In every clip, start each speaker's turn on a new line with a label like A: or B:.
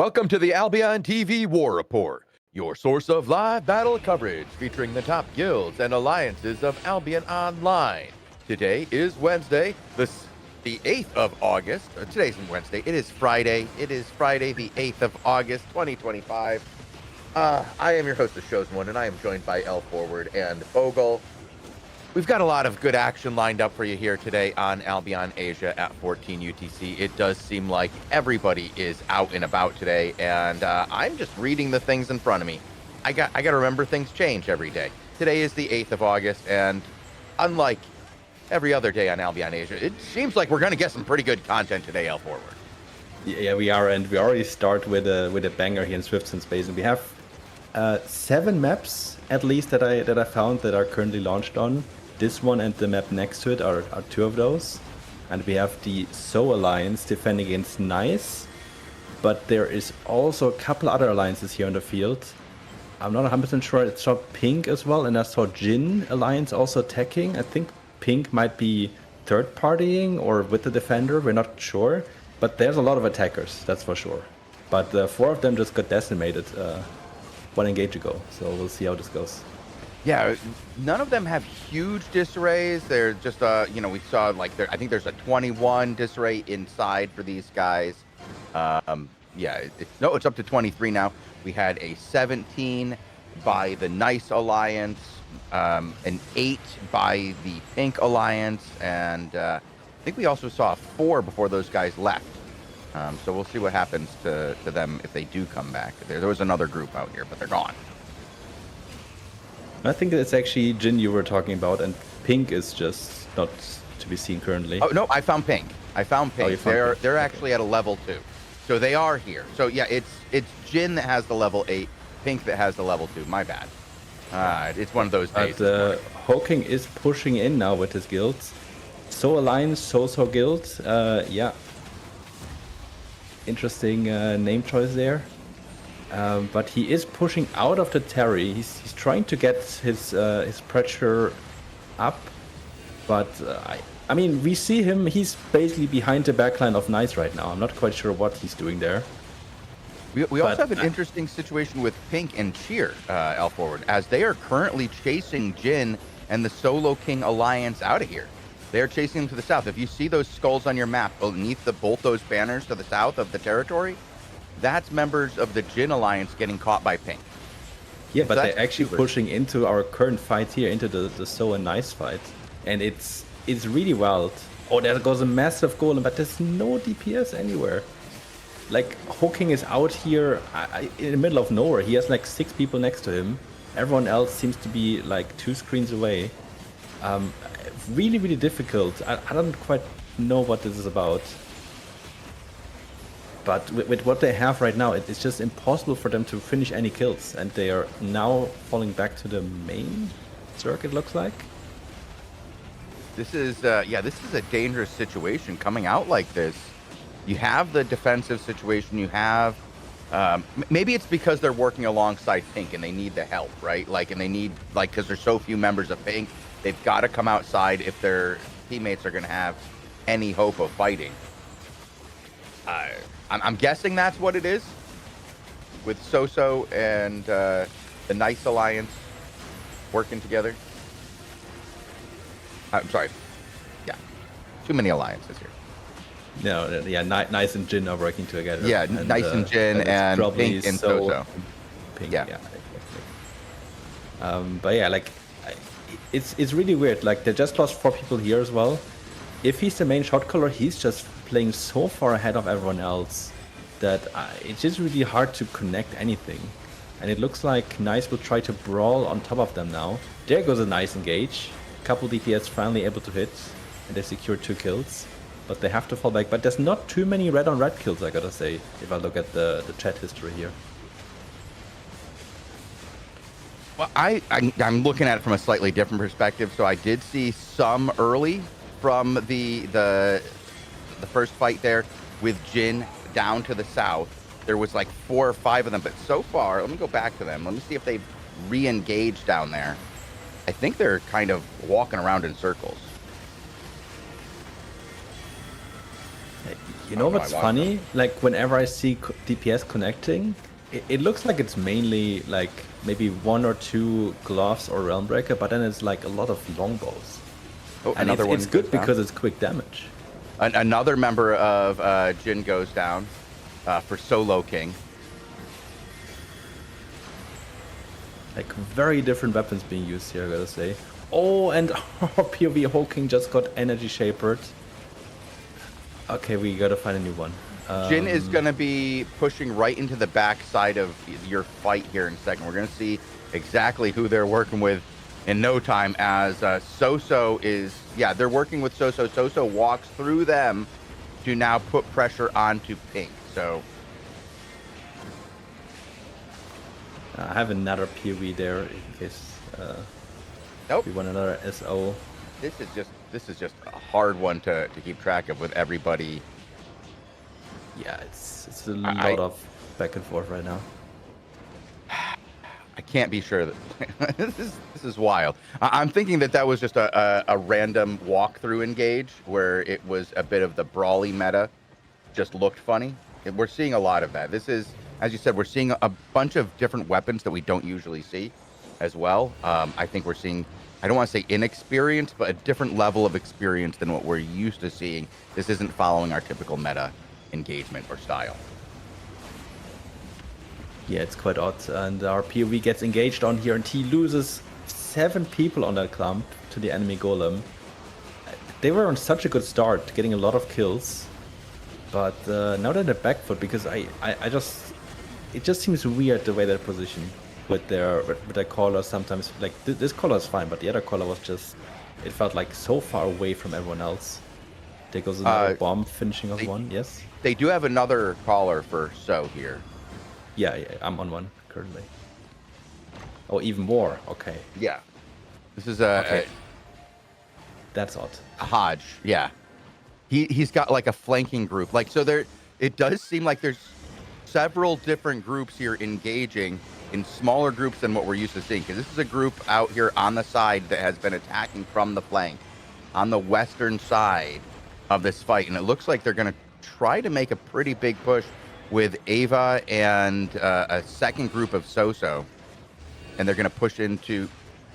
A: Welcome to the Albion TV War Report, your source of live battle coverage featuring the top guilds and alliances of Albion Online. Today is Wednesday, the 8th of August. Today's Wednesday. It is Friday. It is Friday, the 8th of August, 2025. I am your host, The Chosen One, and I am joined by L Forward and Bogle. We've got a lot of good action lined up for you here today on Albion Asia at 14 UTC. It does seem like everybody is out and about today, and I'm just reading the things in front of me. I got to remember things change every day. Today is the 8th of August, and unlike every other day on Albion Asia, it seems like we're going to get some pretty good content today, L Forward.
B: Yeah, we are, and we already start with a banger here in Swifts in Space, and we have 7 maps at least that I found that are currently launched on. This one and the map next to it are 2 of those. And we have the So Alliance defending against Nice. But there is also a couple other alliances here on the field. I'm not 100% sure. I saw Pink as well, and I saw Jin Alliance also attacking. I think Pink might be third-partying or with the defender. We're not sure. But there's a lot of attackers, that's for sure. But 4 of them just got decimated 1 engage ago. So we'll see how this goes.
A: Yeah, none of them have huge disarrays. They're just, we saw like I think there's a 21 disarray inside for these guys. It's up to 23 now. We had a 17 by the Nice Alliance, an 8 by the Pink Alliance, and I think we also saw a 4 before those guys left. So we'll see what happens to them if they do come back. There was another group out here, but they're gone.
B: I think it's actually Jin you were talking about, and Pink is just not to be seen currently.
A: Oh no, I found Pink. They're actually at a level 2, so they are here. So yeah, it's Jin that has the level 8, Pink that has the level 2. My bad. It's one of those days.
B: But Hawking is pushing in now with his guilds. So Alliance, So Guild. Yeah. Interesting name choice there. But he is pushing out of the Terry. He's trying to get his pressure up, but I mean we see him. He's basically behind the backline of Nice right now. I'm not quite sure what he's doing there.
A: We also have an interesting situation with Pink and Cheer, L Forward, as they are currently chasing Jin and the Solo King Alliance out of here. They are chasing them to the south. If you see those skulls on your map beneath both those banners to the south of the territory, that's members of the Jin Alliance getting caught by Pink.
B: Yeah, but they're actually pushing into our current fight here, into the So and Nice fight. And it's really wild. Oh, there goes a massive golem, but there's no DPS anywhere. Like, Hawking is out here in the middle of nowhere. He has like 6 people next to him. Everyone else seems to be like 2 screens away. Really, really difficult. I don't quite know what this is about. But with what they have right now, it's just impossible for them to finish any kills. And they are now falling back to the main circuit, looks like.
A: This is a dangerous situation coming out like this. You have the defensive situation. You have, maybe it's because they're working alongside Pink and they need the help, right? And they need, because there's so few members of Pink, they've got to come outside if their teammates are going to have any hope of fighting. I'm guessing that's what it is, with Soso and the Nice Alliance working together. I'm sorry. Yeah, too many alliances here.
B: No, yeah, Nice and Jin are working together.
A: Yeah, and, Nice and Jin and Pink and Soso.
B: Pink, yeah. But yeah, it's really weird. They just lost 4 people here as well. If he's the main shot caller, he's just playing so far ahead of everyone else that it's just really hard to connect anything. And it looks like Nice will try to brawl on top of them now. There goes a nice engage. Couple DPS finally able to hit, and they secure 2 kills. But they have to fall back. But there's not too many red on red kills, I gotta say, if I look at the chat history here.
A: Well, I'm looking at it from a slightly different perspective. So I did see some early from the first fight there with Jin down to the south. There was 4 or 5 of them, but so far, let me go back to them. Let me see if they've re-engaged down there. I think they're kind of walking around in circles.
B: You know what's funny? Like whenever I see DPS connecting, it looks like it's mainly like maybe 1 or 2 gloves or realm breaker, but then it's like a lot of longbows.
A: Oh,
B: and
A: another one
B: it's good
A: goes down.
B: because it's quick damage.
A: Another member of Jin goes down for Solo King.
B: Like very different weapons being used here, I gotta say. Oh, and our POV Hawking just got energy shapered. Okay, we gotta find a new one.
A: Jin is going to be pushing right into the back side of your fight here in a second. We're going to see exactly who they're working with in no time as Soso is... Yeah, they're working with Soso. Soso walks through them to now put pressure onto Pink. So...
B: I have another POV there in case
A: nope.
B: we want another SO.
A: This is just a hard one to keep track of with everybody.
B: Yeah, it's a lot of back and forth right now.
A: I can't be sure that this is wild. I'm thinking that was just a random walkthrough engage where it was a bit of the brawly meta, just looked funny. We're seeing a lot of that. This is, as you said, we're seeing a bunch of different weapons that we don't usually see as well. I think we're seeing, I don't want to say inexperience, but a different level of experience than what we're used to seeing. This isn't following our typical meta engagement or style.
B: Yeah, it's quite odd. And our POV gets engaged on here and he loses 7 people on that clump to the enemy golem. They were on such a good start, getting a lot of kills. But now they're in the back foot because I just... It just seems weird the way they're positioned with their caller sometimes. Like, this caller is fine, but the other caller was just... It felt like so far away from everyone else. There goes another bomb finishing off one, yes?
A: They do have another caller for So here.
B: Yeah, I'm on one currently. Oh, even more. Okay.
A: Yeah. This is
B: that's odd.
A: A Hodge. Yeah. He's got like a flanking group. Like, so there, it does seem like there's several different groups here engaging in smaller groups than what we're used to seeing. Because this is a group out here on the side that has been attacking from the flank on the western side of this fight. And it looks like they're going to try to make a pretty big push with Ava and a second group of Soso, and they're going to push into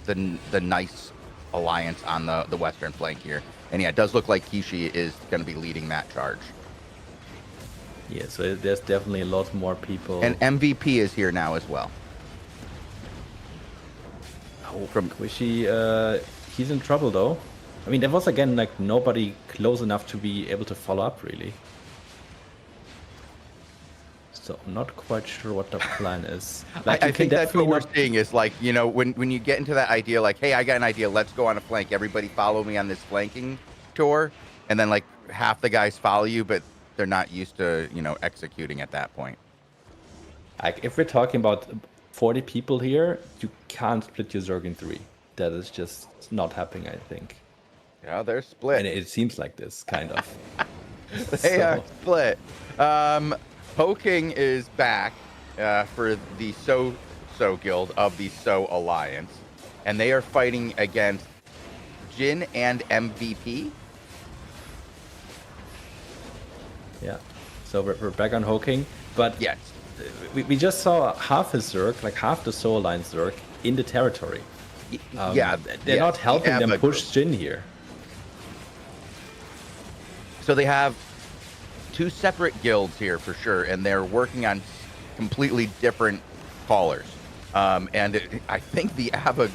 A: the nice alliance on the western flank here. And yeah, it does look like Kishi is going to be leading that charge.
B: Yeah, so there's definitely a lot more people.
A: And MVP is here now as well.
B: Oh, from Squishy, he's in trouble though. I mean, there was again like nobody close enough to be able to follow up really. So I'm not quite sure what the plan is. Like,
A: I think that's what we're seeing is like, you know, when you get into that idea, like, hey, I got an idea, let's go on a flank. Everybody follow me on this flanking tour. And then like half the guys follow you, but they're not used to, you know, executing at that point.
B: Like if we're talking about 40 people here, you can't split your Zerg in 3. That is just not happening, I think.
A: Yeah, they're split.
B: And it seems like this, kind of.
A: They are split. Poking is back for the So Guild of the So Alliance, and they are fighting against Jin and MVP.
B: Yeah, so we're back on Hawking, but
A: yes,
B: we just saw half his Zerg, like half the So Alliance Zerg, in the territory.
A: Yeah,
B: they're not helping them push Jin here.
A: So they have 2 separate guilds here for sure, and they're working on completely different callers. I think the Ava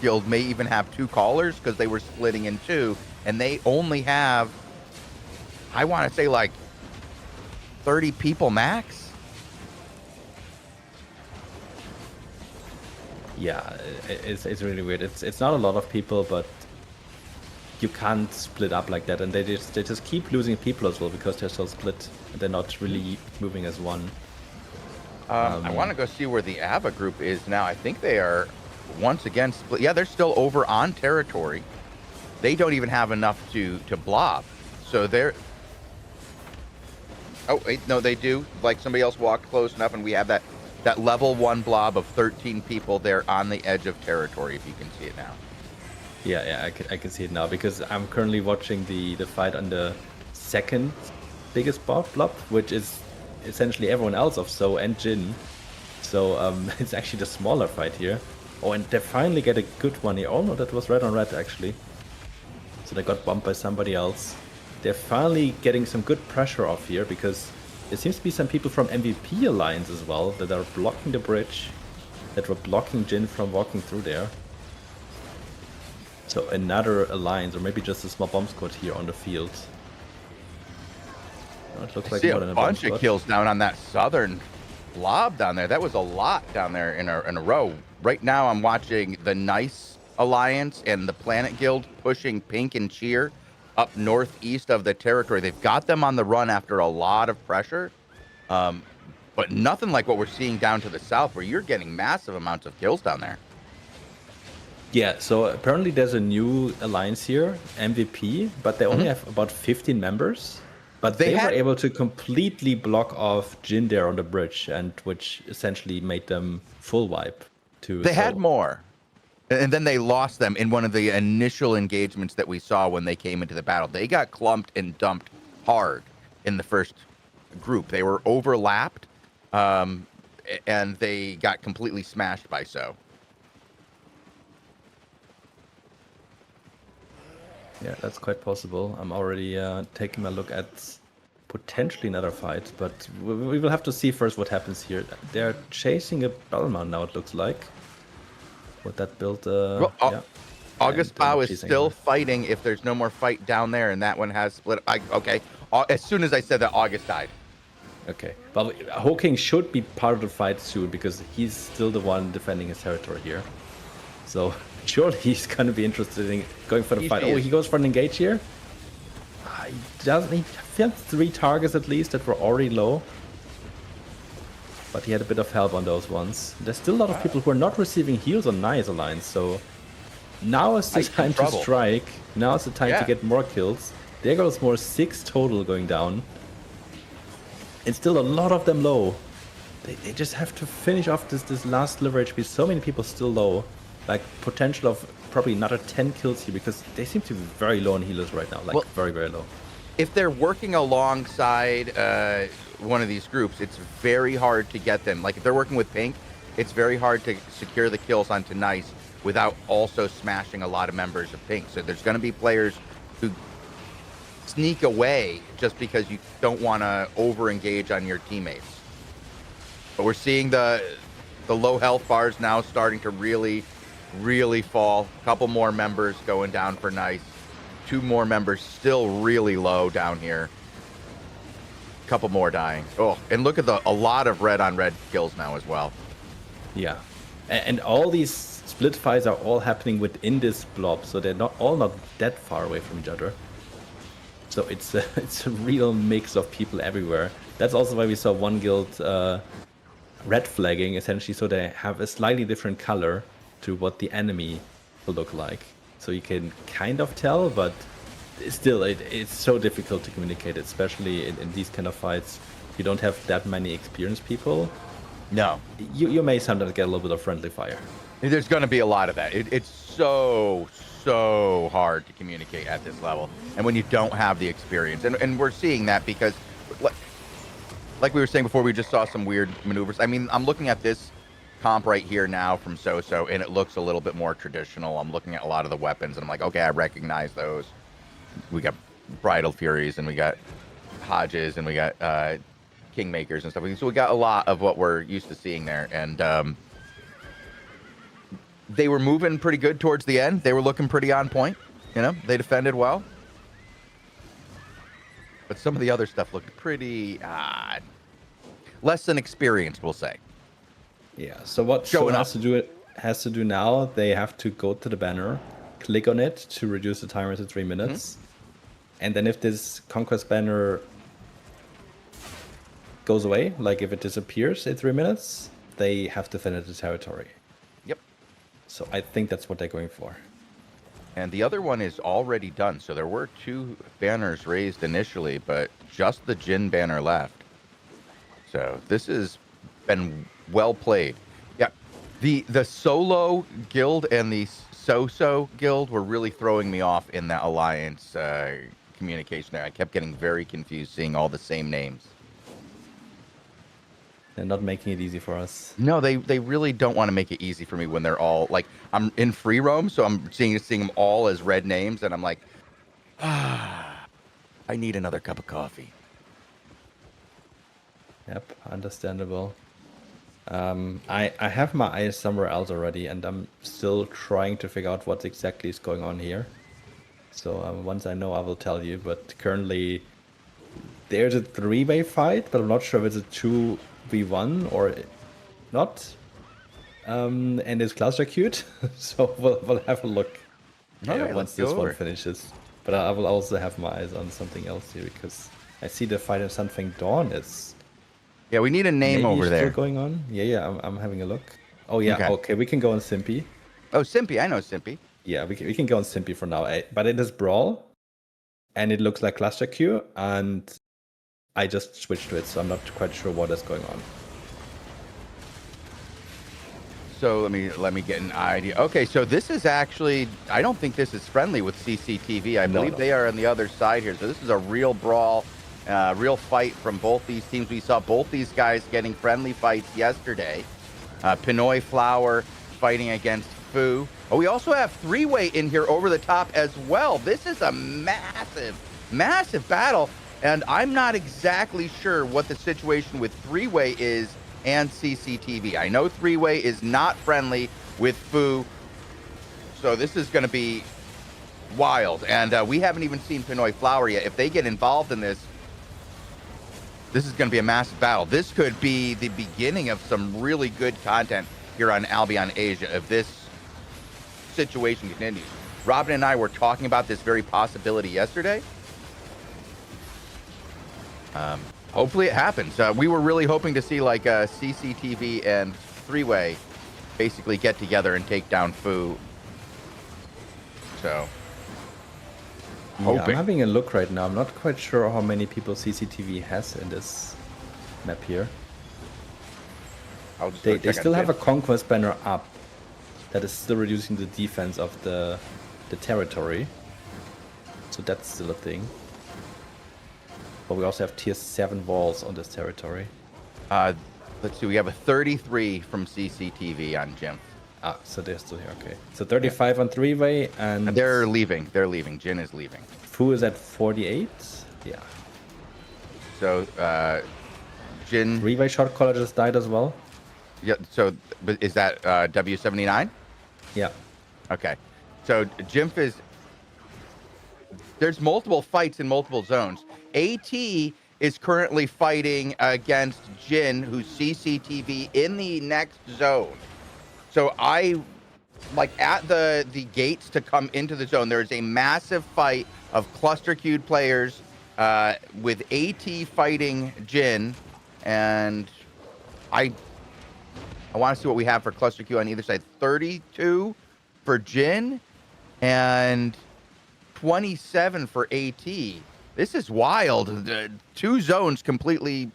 A: guild may even have 2 callers because they were splitting in 2, and they only have, I want to say like 30 people max.
B: Yeah, it's really weird. It's not a lot of people, but you can't split up like that, and they just keep losing people as well because they're so split and they're not really moving as one.
A: I want to go see where the Ava group is now. I think they are once again split. Yeah, they're still over on territory. They don't even have enough to blob. So they're... Oh, wait, no, they do. Like somebody else walked close enough, and we have that level 1 blob of 13 people there on the edge of territory, if you can see it now.
B: Yeah, I can see it now because I'm currently watching the fight on the second biggest blob, which is essentially everyone else of So and Jin. So it's actually the smaller fight here. Oh, and they finally get a good one here. Oh no, that was red on red actually. So they got bumped by somebody else. They're finally getting some good pressure off here because there seems to be some people from MVP Alliance as well that are blocking the bridge, that were blocking Jin from walking through there. So another alliance, or maybe just a small bomb squad here on the field. Oh, it looks like more than a
A: bunch of kills down on that southern blob down there. That was a lot down there in a row. Right now I'm watching the Nice Alliance and the Planet Guild pushing Pink and Cheer up northeast of the territory. They've got them on the run after a lot of pressure. But nothing like what we're seeing down to the south where you're getting massive amounts of kills down there.
B: Yeah, so apparently there's a new alliance here, MVP, but they only have about 15 members. But they were able to completely block off Jin there on the bridge, and which essentially made them full wipe.
A: They had more. And then they lost them in one of the initial engagements that we saw when they came into the battle. They got clumped and dumped hard in the first group. They were overlapped, and they got completely smashed by So.
B: Yeah, that's quite possible. I'm already taking a look at potentially another fight, but we will have to see first what happens here. They're chasing a Bellman now, it looks like. With that build, yeah.
A: August Pau is still fighting if there's no more fight down there, and that one has split. Okay, as soon as I said that, August died.
B: Okay, well, Hawking should be part of the fight soon because he's still the one defending his territory here. So surely he's going to be interested in going for the fight. Oh, he goes for an engage here. He doesn't. He failed 3 targets at least that were already low. But he had a bit of help on those ones. There's still a lot of people who are not receiving heals on Nice Alliance, so now is the time to strike. Now is the time to get more kills. There goes more 6 total going down. And still a lot of them low. They just have to finish off this last sliver HP. So many people still low. Like potential of probably another 10 kills here because they seem to be very low on healers right now. Like very, very low.
A: If they're working alongside one of these groups, it's very hard to get them. Like if they're working with Pink, it's very hard to secure the kills onto Nice without also smashing a lot of members of Pink. So there's going to be players who sneak away just because you don't want to over-engage on your teammates. But we're seeing the low health bars now starting to really fall. A couple more members going down for Nice. 2 more members still really low down here. A couple more dying. Oh, and look at a lot of red on red kills now as well.
B: Yeah, and all these split fights are all happening within this blob, so they're not that far away from each other. So it's a real mix of people everywhere. That's also why we saw one guild red flagging essentially, so they have a slightly different color to what the enemy will look like. So you can kind of tell, but still it's so difficult to communicate, especially in these kind of fights. You don't have that many experienced people.
A: No.
B: You may sometimes get a little bit of friendly fire.
A: There's going to be a lot of that. It's so hard to communicate at this level. And when you don't have the experience. And we're seeing that because, like we were saying before, we just saw some weird maneuvers. I mean, I'm looking at this comp right here now from So, and it looks a little bit more traditional. I'm looking at a lot of the weapons, and I'm like, okay, I recognize those. We got Bridal Furies, and we got Hodges, and we got Kingmakers and stuff. So we got a lot of what we're used to seeing there. And they were moving pretty good towards the end. They were looking pretty on point. You know, they defended well. But some of the other stuff looked pretty less than experienced, we'll say.
B: Yeah, so what So has to do now, they have to go to the banner, click on it to reduce the timer to 3 minutes. And then if this conquest banner goes away, like if it disappears in 3 minutes, they have to defend the territory.
A: Yep.
B: So I think that's what they're going for.
A: And the other one is already done. So there were 2 banners raised initially, but just the Jin banner left. So this has been well played. Yeah, the solo guild and the so guild were really throwing me off in that alliance miscommunication there. I kept getting very confused seeing all the same names.
B: They're not making it easy for us.
A: No, they really don't want to make it easy for me when they're all like, I'm in free roam, so I'm seeing them all as red names, and I'm like, I need another cup of coffee.
B: Yep, understandable. I have my eyes somewhere else already, and I'm still trying to figure out what exactly is going on here. So once I know, I will tell you. But currently, there's a 3-way fight, but I'm not sure if it's a 2v1 or not. And it's cluster queued, so we'll have a look once this one finishes. But I will also have my eyes on something else here, because I see the fight in something Dawn is.
A: Yeah, we need a name over there.
B: Still going on? Yeah, I'm having a look. Oh yeah, okay, we can go on Simpy.
A: Oh, Simpy, I know Simpy.
B: Yeah, we can go on Simpy for now. But it is Brawl, and it looks like cluster queue, and I just switched to it, so I'm not quite sure what is going on.
A: So let me get an idea. Okay, so this is actually, I don't think this is friendly with CCTV. I believe they are on the other side here. So this is a real brawl, real fight from both these teams. We saw both these guys getting friendly fights yesterday. Pinoy Flower fighting against Fu. Oh, we also have 3-way in here over the top as well. This is a massive, massive battle. And I'm not exactly sure what the situation with 3-way is and CCTV. I know 3-way is not friendly with Fu, so this is going to be wild. And we haven't even seen Pinoy Flower yet. If they get involved in this, this is going to be a massive battle. This could be the beginning of some really good content here on Albion Asia if this situation continues. Robin and I were talking about this very possibility yesterday. Hopefully it happens. We were really hoping to see like a CCTV and 3-way basically get together and take down Fu. So,
B: yeah, I'm having a look right now. I'm not quite sure how many people CCTV has in this map here. They still have a conquest banner up that is still reducing the defense of the territory. So that's still a thing. But we also have tier 7 walls on this territory.
A: Let's see, we have a 33 from CCTV on Jim.
B: Ah, so they're still here, okay. So 35 on 3-way, and...
A: They're leaving, Jin is leaving.
B: Fu is at 48, yeah.
A: So, Jin...
B: 3-way shot caller just died as well.
A: Yeah, so, is that W79?
B: Yeah.
A: Okay. So, Jimf is... There's multiple fights in multiple zones. AT is currently fighting against Jin, who's CCTV in the next zone. So like at the gates to come into the zone, there's a massive fight of cluster queued players with AT fighting Jin, and I want to see what we have for cluster queue on either side. 32 for Jin and 27 for AT. This is wild. Two zones completely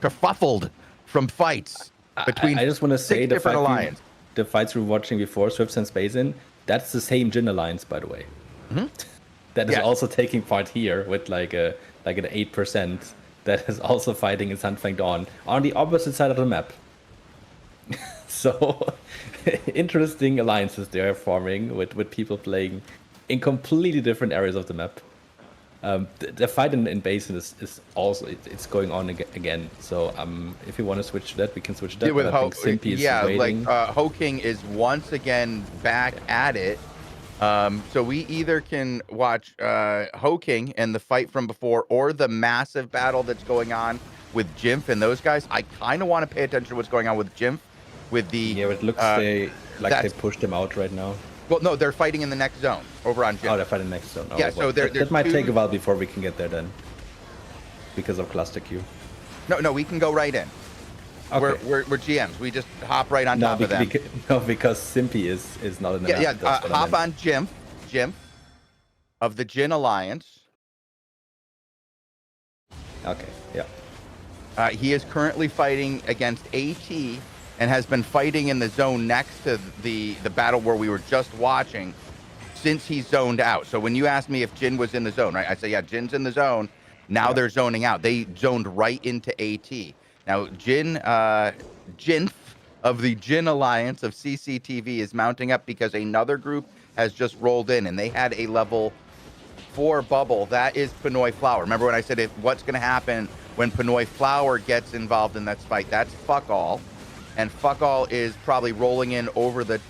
A: kerfuffled from fights between
B: I just want to say
A: the
B: fights we were watching before, Swifts and Basin, that's the same Jin alliance, by the way. Mm-hmm. That is also taking part here with like an 8% that is also fighting in Sunfang Dawn on the opposite side of the map. So interesting alliances they are forming with people playing in completely different areas of the map. The fight in Basin is also it's going on again. So if you want to switch to that, we can switch to that.
A: With Hoking is once again back at it. So we either can watch Hoking and the fight from before, or the massive battle that's going on with Jimf and those guys. I kind of want to pay attention to what's going on with Jimf. With the
B: it looks they pushed him out right now.
A: Well, no, they're fighting in the next zone over on Jim.
B: Oh, they're fighting in the next zone. Oh,
A: yeah, so
B: that might take a while before we can get there then, because of cluster queue.
A: No, we can go right in. Okay. We're GMs. We just hop right on top of them.
B: Because Simpy is not in the
A: map. Hop on Jim of the Jin Alliance.
B: Okay, yeah.
A: He is currently fighting against AT and has been fighting in the zone next to the battle where we were just watching. since he's zoned out. So when you asked me if Jin was in the zone, right? I say, yeah, Jin's in the zone. Now they're zoning out. They zoned right into AT. Now, Jin of the Jin Alliance of CCTV is mounting up because another group has just rolled in, and they had a level 4 bubble. That is Pinoy Flower. Remember when I said what's going to happen when Pinoy Flower gets involved in that fight? That's Fuck All. And Fuck All is probably rolling in over the...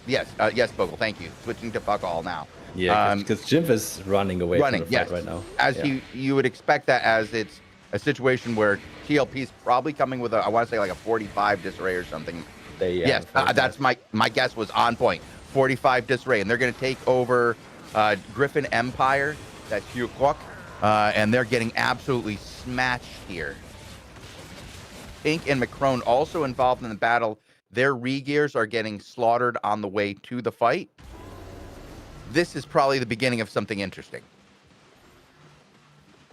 A: Yes, Bogle, thank you. Switching to Fuck All now.
B: Yeah, because Jimp is running away from the fight
A: yes.
B: right now.
A: As you would expect that, as it's a situation where TLP is probably coming with I want to say like a 45 disarray or something. Yes, that's my guess was on point. 45 disarray, and they're going to take over Griffin Empire. That's Hugh Kwok, and they're getting absolutely smashed here. Pink and Macron also involved in the battle. Their re-gears are getting slaughtered on the way to the fight. This is probably the beginning of something interesting.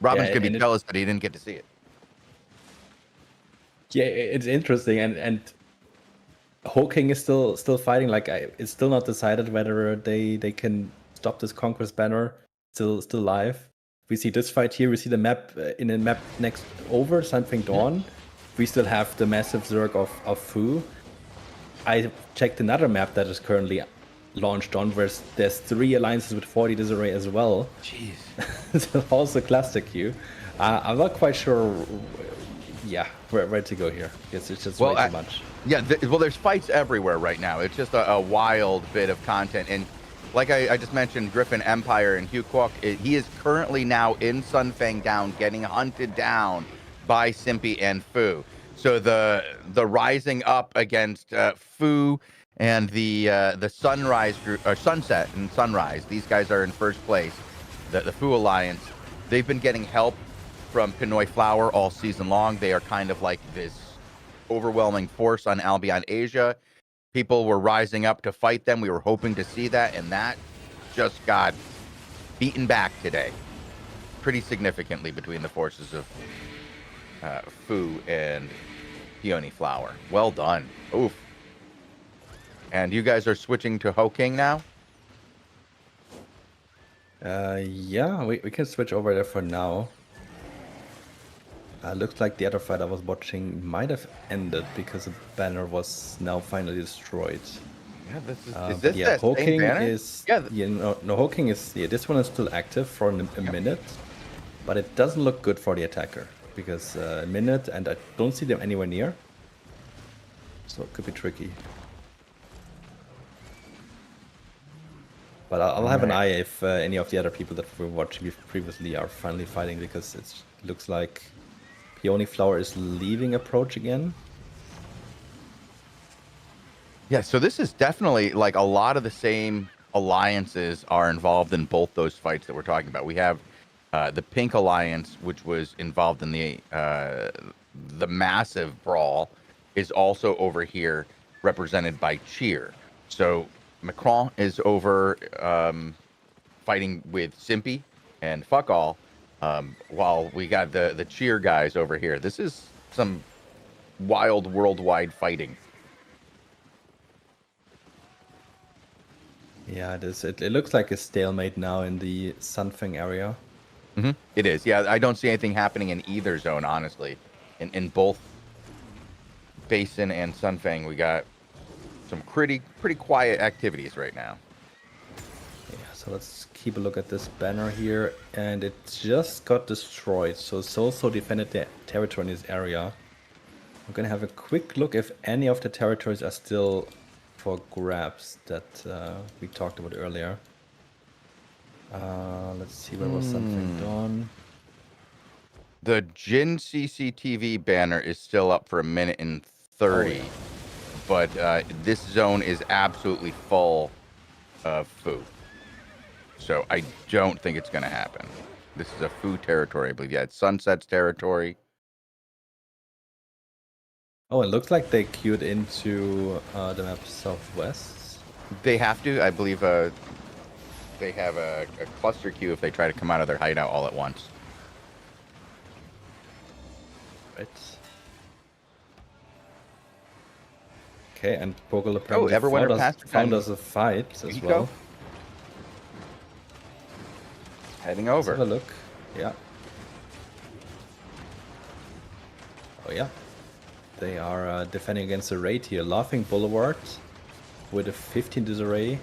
A: Robin's going to be jealous that he didn't get to see it.
B: Yeah, it's interesting, and Hawking is still fighting. Like, it's still not decided whether they can stop this Conquest banner. Still live. We see this fight here. We see the map in the map next over Something Dawn. We still have the massive Zerg of Fu. I checked another map that is currently launched on, where there's 3 alliances with 40 disarray as well.
A: Jeez.
B: So also cluster queue. I'm not quite sure. Yeah, where to go here? It's just way too much.
A: Yeah, there's fights everywhere right now. It's just a wild bit of content. And like I just mentioned, Griffin Empire and Hugh Kwok, he is currently now in Sunfang Down, getting hunted down by Simpy and Fu. So the rising up against Fu and the Sunrise group, or Sunset and Sunrise, these guys are in first place. The Fu Alliance, they've been getting help from Pinoy Flower all season long. They are kind of like this overwhelming force on Albion Asia. People were rising up to fight them. We were hoping to see that, and that just got beaten back today pretty significantly between the forces of Fu and Peony Flower. Well done. Oof. And you guys are switching to Hawking now?
B: Yeah, we can switch over there for now. Looks like the other fight I was watching might have ended because the banner was now finally destroyed.
A: Yeah, is this that
B: Hawking
A: same banner?
B: is no Hawking is this one is still active for a minute, but it doesn't look good for the attacker because a minute and I don't see them anywhere near, so it could be tricky. But I'll have an eye if any of the other people that we were watching previously are finally fighting, because it looks like Peony Flower is leaving approach again.
A: Yeah, so this is definitely like a lot of the same alliances are involved in both those fights that we're talking about. We have the Pink Alliance, which was involved in the massive brawl, is also over here represented by Cheer. So Macron is over fighting with Simpy and Fuck All, while we got the Cheer guys over here. This is some wild worldwide fighting.
B: Yeah, it is. It looks like a stalemate now in the Sunfang area.
A: Mm-hmm. It is. Yeah, I don't see anything happening in either zone, honestly. In both Basin and Sunfang, we got some pretty quiet activities right now.
B: Yeah, so let's keep a look at this banner here, and it just got destroyed. So Soulso defended the territory in this area. I'm gonna have a quick look if any of the territories are still for grabs that we talked about earlier. Let's see, where was something done?
A: The Jin CCTV banner is still up for 1 minute and 30, but this zone is absolutely full of Fu. So I don't think it's going to happen. This is a Fu territory, I believe. Yeah, it's Sunset's territory.
B: Oh, it looks like they queued into the map southwest.
A: They have to. I believe they have a cluster queue if they try to come out of their hideout all at once.
B: Right. Okay, and Bogle apparently
A: Everyone
B: found us a fight as well.
A: Heading
B: Let's have
A: over.
B: a look. Yeah. Oh yeah. They are defending against a raid here. Laughing Boulevard with a 15 disarray.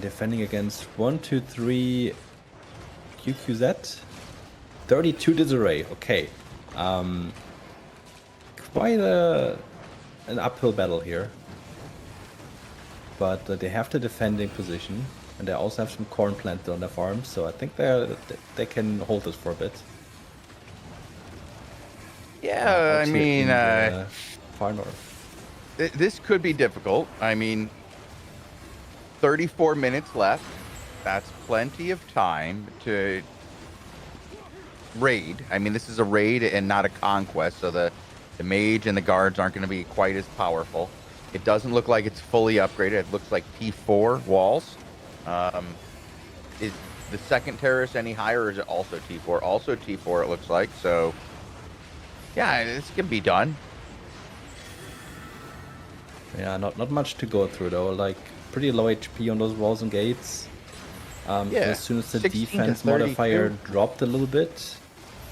B: Defending against 1, 2, 3 QQZ. 32 disarray. Okay. Quite an uphill battle here. But they have the defending position. And they also have some corn planted on their farm. So I think they can hold this for a bit.
A: Yeah, I mean,
B: far north.
A: This could be difficult. I mean, 34 minutes left. That's plenty of time to raid. I mean, this is a raid and not a conquest, so the mage and the guards aren't going to be quite as powerful. It doesn't look like it's fully upgraded. It looks like T4 walls. Is the second terrace any higher, or is it also T4? Also T4, it looks like. So, yeah, this can be done.
B: Yeah, not much to go through though. Like pretty low HP on those walls and gates. As soon as the defense modifier dropped a little bit, it's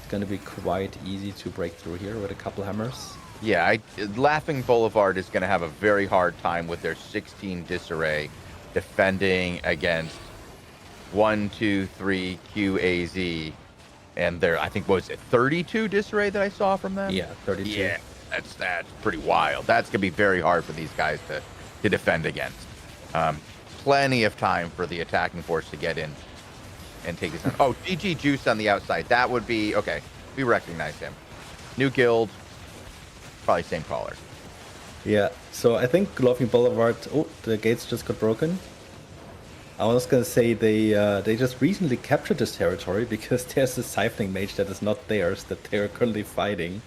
B: gonna be quite easy to break through here with a couple hammers.
A: Yeah, Laughing Boulevard is going to have a very hard time with their 16 disarray defending against 1, 2, 3 QAZ, and their, I think, what was it, 32 disarray that I saw from them?
B: Yeah, 32.
A: Yeah, that's pretty wild. That's going to be very hard for these guys to defend against. Plenty of time for the attacking force to get in and take this on. Oh, GG Juice on the outside. That would be, okay, we recognize him. New guild, probably same caller.
B: Yeah, so I think Laughing Boulevard, oh, the gates just got broken. I was gonna say they just recently captured this territory because there's a siphoning mage that is not theirs, that they are currently fighting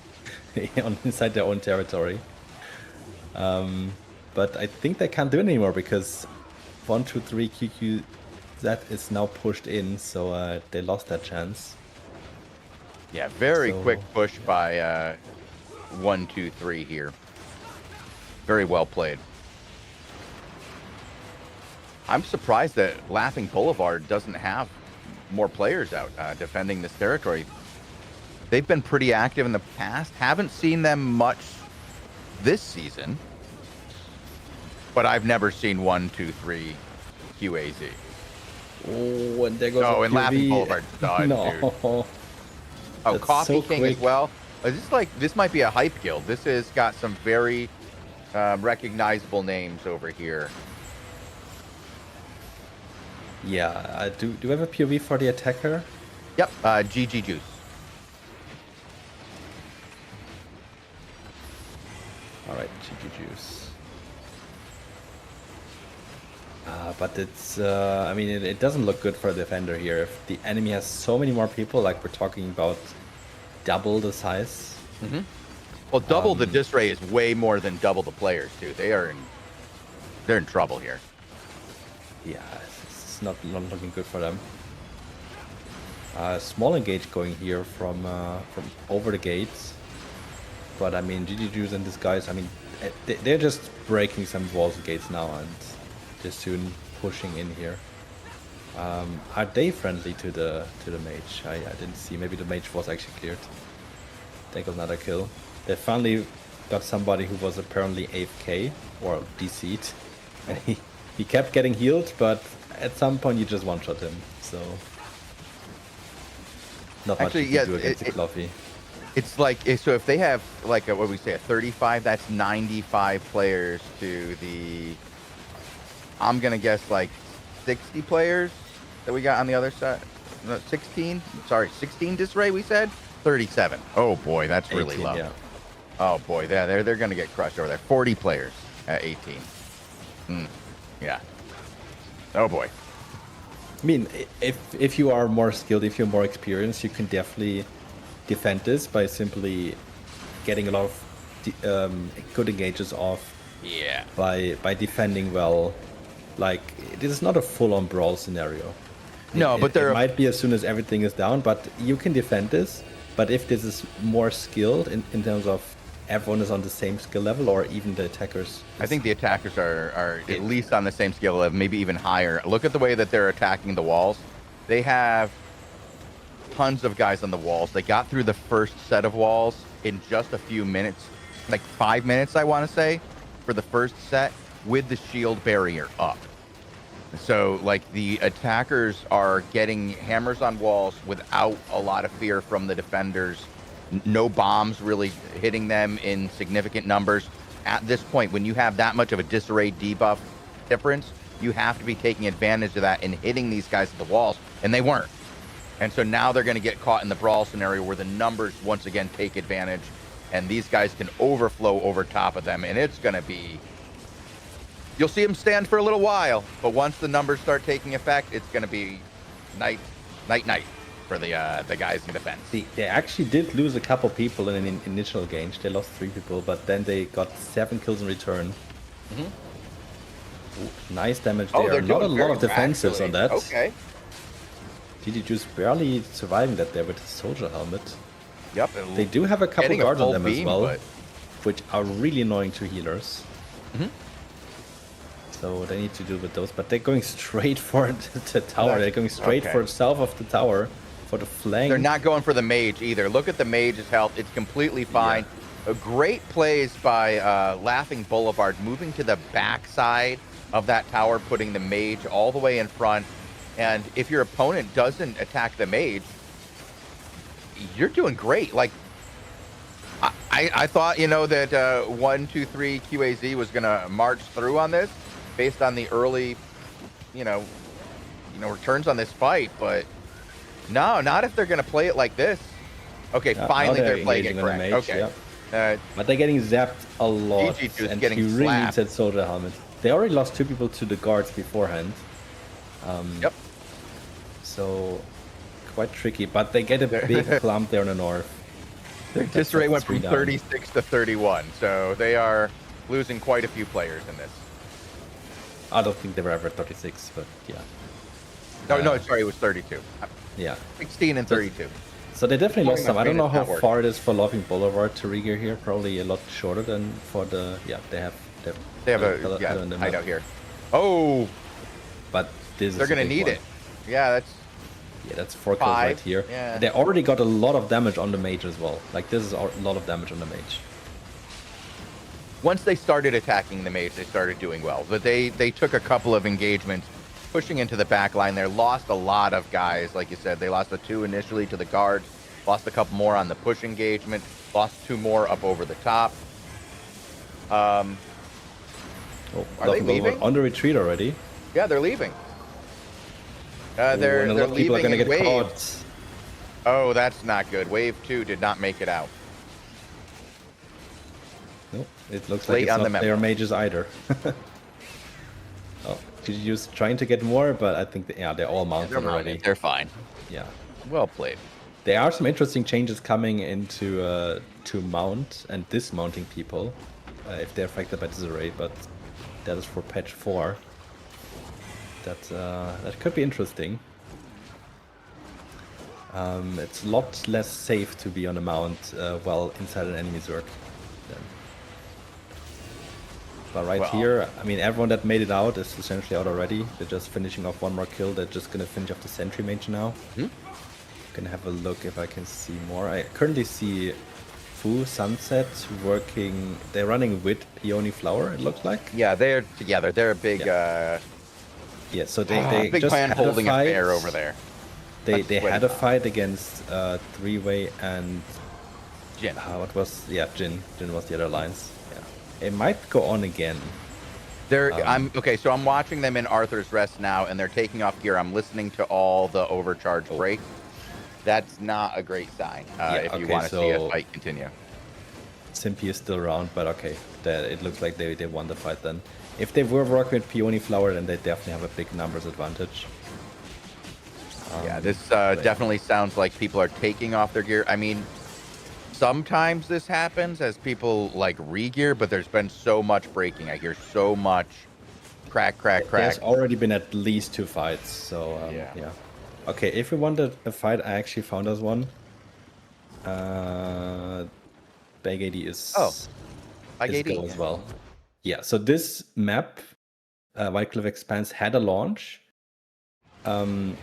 B: inside their own territory. But I think they can't do it anymore because 1, 2, 3 QQZ is now pushed in, so they lost that chance.
A: Yeah, very quick push by 1, 2, 3 here. Very well played. I'm surprised that Laughing Boulevard doesn't have more players out defending this territory. They've been pretty active in the past. Haven't seen them much this season. But I've never seen 1, 2, 3 QAZ.
B: Oh, and there goes
A: and Laughing Boulevard died,
B: no.
A: dude. Oh,
B: That's
A: Coffee
B: so
A: King
B: quick.
A: as well. This might be a hype guild. This has got some very recognizable names over here.
B: Yeah, do we have a POV for the attacker?
A: Yep, GG Juice.
B: Alright, GG Juice. But it's, I mean, it doesn't look good for a defender here. If the enemy has so many more people, like we're talking about double the size.
A: Mm-hmm. Well, double the disarray is way more than double the players, too. They're in trouble here.
B: Yeah, it's not looking good for them. Small engage going here from over the gates. But I mean, GG Juice and these guys, I mean, they're just breaking some walls and gates now and just soon pushing in here. Are they friendly to the mage? I didn't see. Maybe the mage was actually cleared. They got another kill. They finally got somebody who was apparently AFK or DC'd, and he kept getting healed, but at some point you just one-shot him. So not much you can do against the Fluffy.
A: It's like, so if they have like a, what we say, a 35, that's 95 players to the, I'm gonna guess like 60 players that we got on the other side. No, 16 disarray we said. 37. Oh boy, that's really
B: 18,
A: low.
B: yeah.
A: Oh boy, they're gonna get crushed over there. 40 players at 18. Yeah. Oh boy.
B: I mean, if you are more skilled, if you're more experienced, you can definitely defend this by simply getting a lot of good engages off.
A: Yeah.
B: By defending well. Like, it is not a full-on brawl scenario.
A: No, but there
B: might be as soon as everything is down, but you can defend this. But if this is more skilled in terms of everyone is on the same skill level, or even the attackers?
A: I think the attackers are at least on the same scale level, maybe even higher. Look at the way that they're attacking the walls. They have tons of guys on the walls. They got through the first set of walls in just a few minutes, like 5 minutes, I want to say, for the first set with the shield barrier up. So, like, the attackers are getting hammers on walls without a lot of fear from the defenders. No bombs really hitting them in significant numbers. At this point, when you have that much of a disarray debuff difference, you have to be taking advantage of that and hitting these guys at the walls, and they weren't. And so now they're going to get caught in the brawl scenario where the numbers once again take advantage, and these guys can overflow over top of them, and it's going to be... You'll see them stand for a little while, but once the numbers start taking effect, it's going to be night for the guys in defense.
B: They actually did lose a couple people in an initial exchange. They lost 3 people, but then they got 7 kills in return. Ooh, nice damage there. Not a lot of defensives on that.
A: Okay.
B: GG Juice barely surviving that there with his soldier helmet.
A: Yep.
B: They do have a couple guards on them as well,
A: but...
B: which are really annoying to healers. So they need to deal with those, but they're going straight for the tower. They're going straight for the south of the tower, for the flank.
A: They're not going for the mage either. Look at the mage's health. It's completely fine. Yeah. A great plays by Laughing Boulevard, moving to the backside of that tower, putting the mage all the way in front. And if your opponent doesn't attack the mage, you're doing great. Like, I thought, you know, that 1, 2, 3 QAZ was going to march through on this based on the early, you know, returns on this fight, but no, not if they're going to play it like this. Okay, finally they're playing it correct. Okay. Yep.
B: But they're getting zapped a lot, and
A: getting
B: he really needs that soldier helmet. They already lost 2 people to the guards beforehand.
A: Yep.
B: So, quite tricky, but they get a big clump there in the north.
A: Their disarray went from 36 to 31, so they are losing quite a few players in this.
B: I don't think they were ever 36, but yeah.
A: No, sorry, it was 32.
B: Yeah.
A: 16 and 32.
B: So they definitely lost some. I don't know how far it is for Laughing Boulevard to regear here. Probably a lot shorter than for the... Yeah, they have
A: a hideout here. Oh!
B: But this
A: they're going to need it. Yeah,
B: that's 4 kills right here.
A: Yeah.
B: They already got a lot of damage on the mage as well. Like, this is a lot of damage on the mage.
A: Once they started attacking the mage, they started doing well. But they took a couple of engagements, pushing into the back line there, lost a lot of guys, like you said. They lost the 2 initially to the guards, lost a couple more on the push engagement, lost 2 more up over the top.
B: Are
A: they leaving?
B: On the retreat already?
A: Yeah, they're leaving. They're leaving.
B: People are going to get
A: wave.
B: caught.
A: Oh, that's not good. Wave 2 did not make it out.
B: Nope, it looks like it's not their mages either. Oh, GG's trying to get more, but I think they're all mounted already.
A: They're fine.
B: Yeah.
A: Well played.
B: There are some interesting changes coming into to mount and dismounting people if they're affected by disarray, but that is for patch 4. That could be interesting. It's a lot less safe to be on a mount while inside an enemy zerg. But here, I mean, everyone that made it out is essentially out already. They're just finishing off 1 more kill. They're just gonna finish off the sentry mage now. Gonna have a look if I can see more. I currently see Fu Sunset working. They're running with Peony Flower, it looks like.
A: Yeah, they're together. They're a big.
B: Yeah, so they
A: big
B: just
A: plan
B: had
A: holding
B: a fight.
A: Affair over there.
B: They had a fight against 3-Way and
A: Jin.
B: Jin. Jin was the other alliance. Yeah, it might go on again.
A: So I'm watching them in Arthur's Rest now, and they're taking off gear. I'm listening to all the overcharge break. That's not a great sign if you want to see a fight continue.
B: Simpy is still around, but okay, it looks like they won the fight then. If they were working with Peony Flower, then they definitely have a big numbers advantage.
A: Yeah, this definitely sounds like people are taking off their gear. I mean, sometimes this happens as people like re-gear, but there's been so much breaking. I hear so much crack.
B: There's already been at least 2 fights, so yeah. Okay, if we wanted a fight, I actually found us one. Bag 80 is
A: Bag
B: is
A: 80
B: go as well. Yeah, so this map, White Cliff Expanse, had a launch. And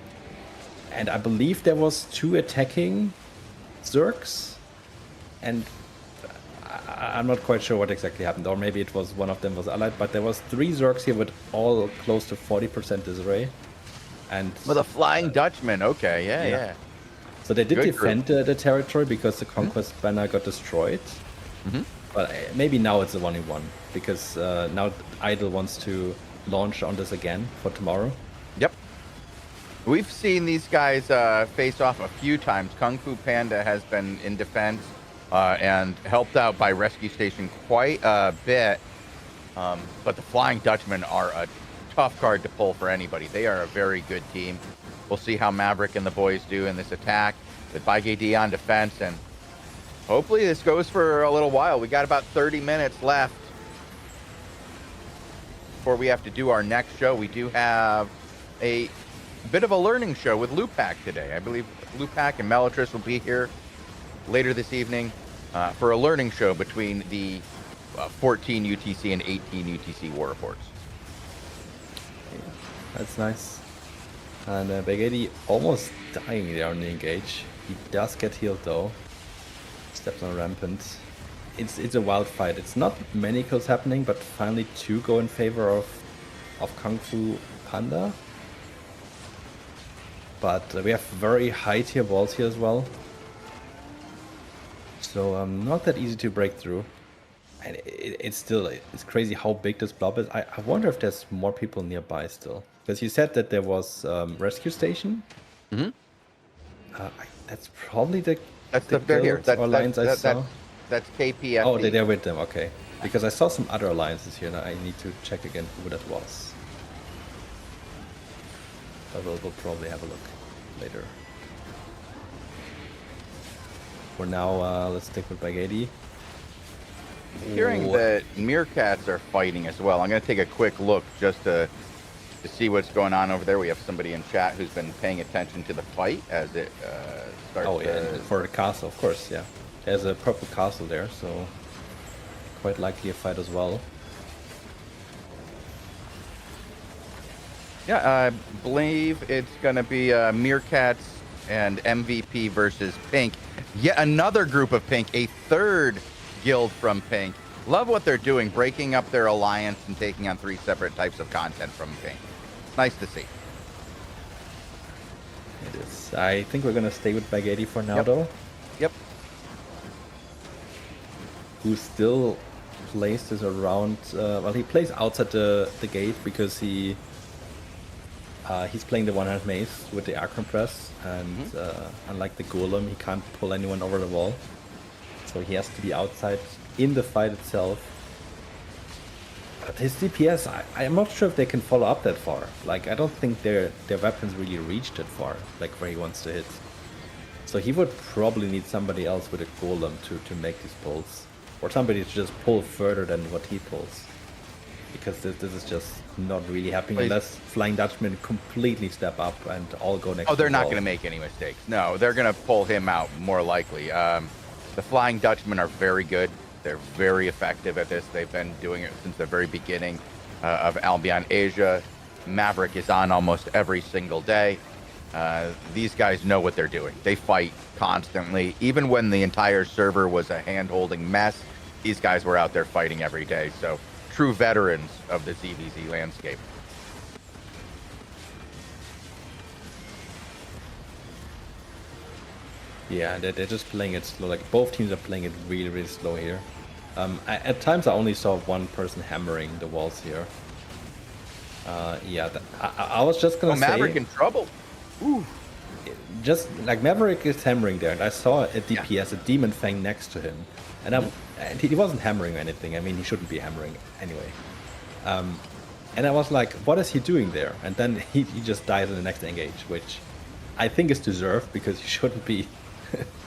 B: I believe there was 2 attacking Zergs, and I'm not quite sure what exactly happened, or maybe it was one of them was allied, but there was 3 Zergs here with all close to 40% disarray. And
A: with a Flying Dutchman. Okay, yeah.
B: So they did
A: Good
B: defend the territory because the conquest banner got destroyed. But maybe now it's a 1v1 because now Idle wants to launch on this again for tomorrow.
A: Yep. We've seen these guys face off a few times. Kung Fu Panda has been in defense and helped out by Rescue Station quite a bit. But the Flying Dutchmen are a tough card to pull for anybody. They are a very good team. We'll see how Maverick and the boys do in this attack with Baige D on defense, and hopefully this goes for a little while. We got about 30 minutes left before we have to do our next show. We do have a bit of a learning show with Lupac today. I believe Lupac and Melitris will be here later this evening for a learning show between the 14 UTC and 18 UTC war reports.
B: That's nice. And Bag 80 almost dying there on the engage. He does get healed though. Steps on Rampant. It's a wild fight. It's not many kills happening, but finally 2 go in favor of Kung Fu Panda. But we have very high tier walls here as well. So not that easy to break through. And it's crazy how big this blob is. I wonder if there's more people nearby still. Because you said that there was rescue station. That's probably the
A: they're here.
B: Saw.
A: That's KPF.
B: Oh, they're with them. Okay. Because I saw some other alliances here. Now I need to check again who that was. But we'll probably have a look later. For now, let's stick with Bag 80.
A: Hearing that Meerkats are fighting as well. I'm going to take a quick look just to see what's going on over there. We have somebody in chat who's been paying attention to the fight as it starts.
B: Oh, yeah, for the castle, of course, yeah. There's a purple castle there, so quite likely a fight as well.
A: Yeah, I believe it's going to be Meerkats and MVP versus Pink. Yet another group of Pink, a third guild from Pink. Love what they're doing, breaking up their alliance and taking on 3 separate types of content from Pink. Nice to see.
B: It is. I think we're going to stay with Bag 80 for now, though.
A: Yep.
B: Who still plays this around... well, he plays outside the gate because he's playing the one-hand mace with the air compress, and unlike the golem, he can't pull anyone over the wall. So he has to be outside in the fight itself. But his DPS, I'm not sure if they can follow up that far. Like, I don't think their weapons really reach that far, like where he wants to hit. So he would probably need somebody else with a golem to make these pulls. Or somebody to just pull further than what he pulls. Because this is just not really happening unless Flying Dutchmen completely step up and all go next to the wall.
A: Oh, they're not going to make any mistakes. No, they're going to pull him out more likely. The Flying Dutchmen are very good. They're very effective at this. They've been doing it since the very beginning of Albion Asia. Maverick is on almost every single day. These guys know what they're doing. They fight constantly. Even when the entire server was a hand-holding mess, these guys were out there fighting every day. So true veterans of the ZVZ landscape.
B: Yeah, they're just playing it slow. Like, both teams are playing it really, really slow here. At times I only saw one person hammering the walls here. Yeah, I was just gonna say...
A: Maverick in trouble. Ooh.
B: Just, like, Maverick is hammering there, and I saw a DPS, a Demon Fang next to him. And he wasn't hammering anything. I mean, he shouldn't be hammering anyway. And I was like, what is he doing there? And then he just dies in the next engage, which I think is deserved, because he shouldn't be...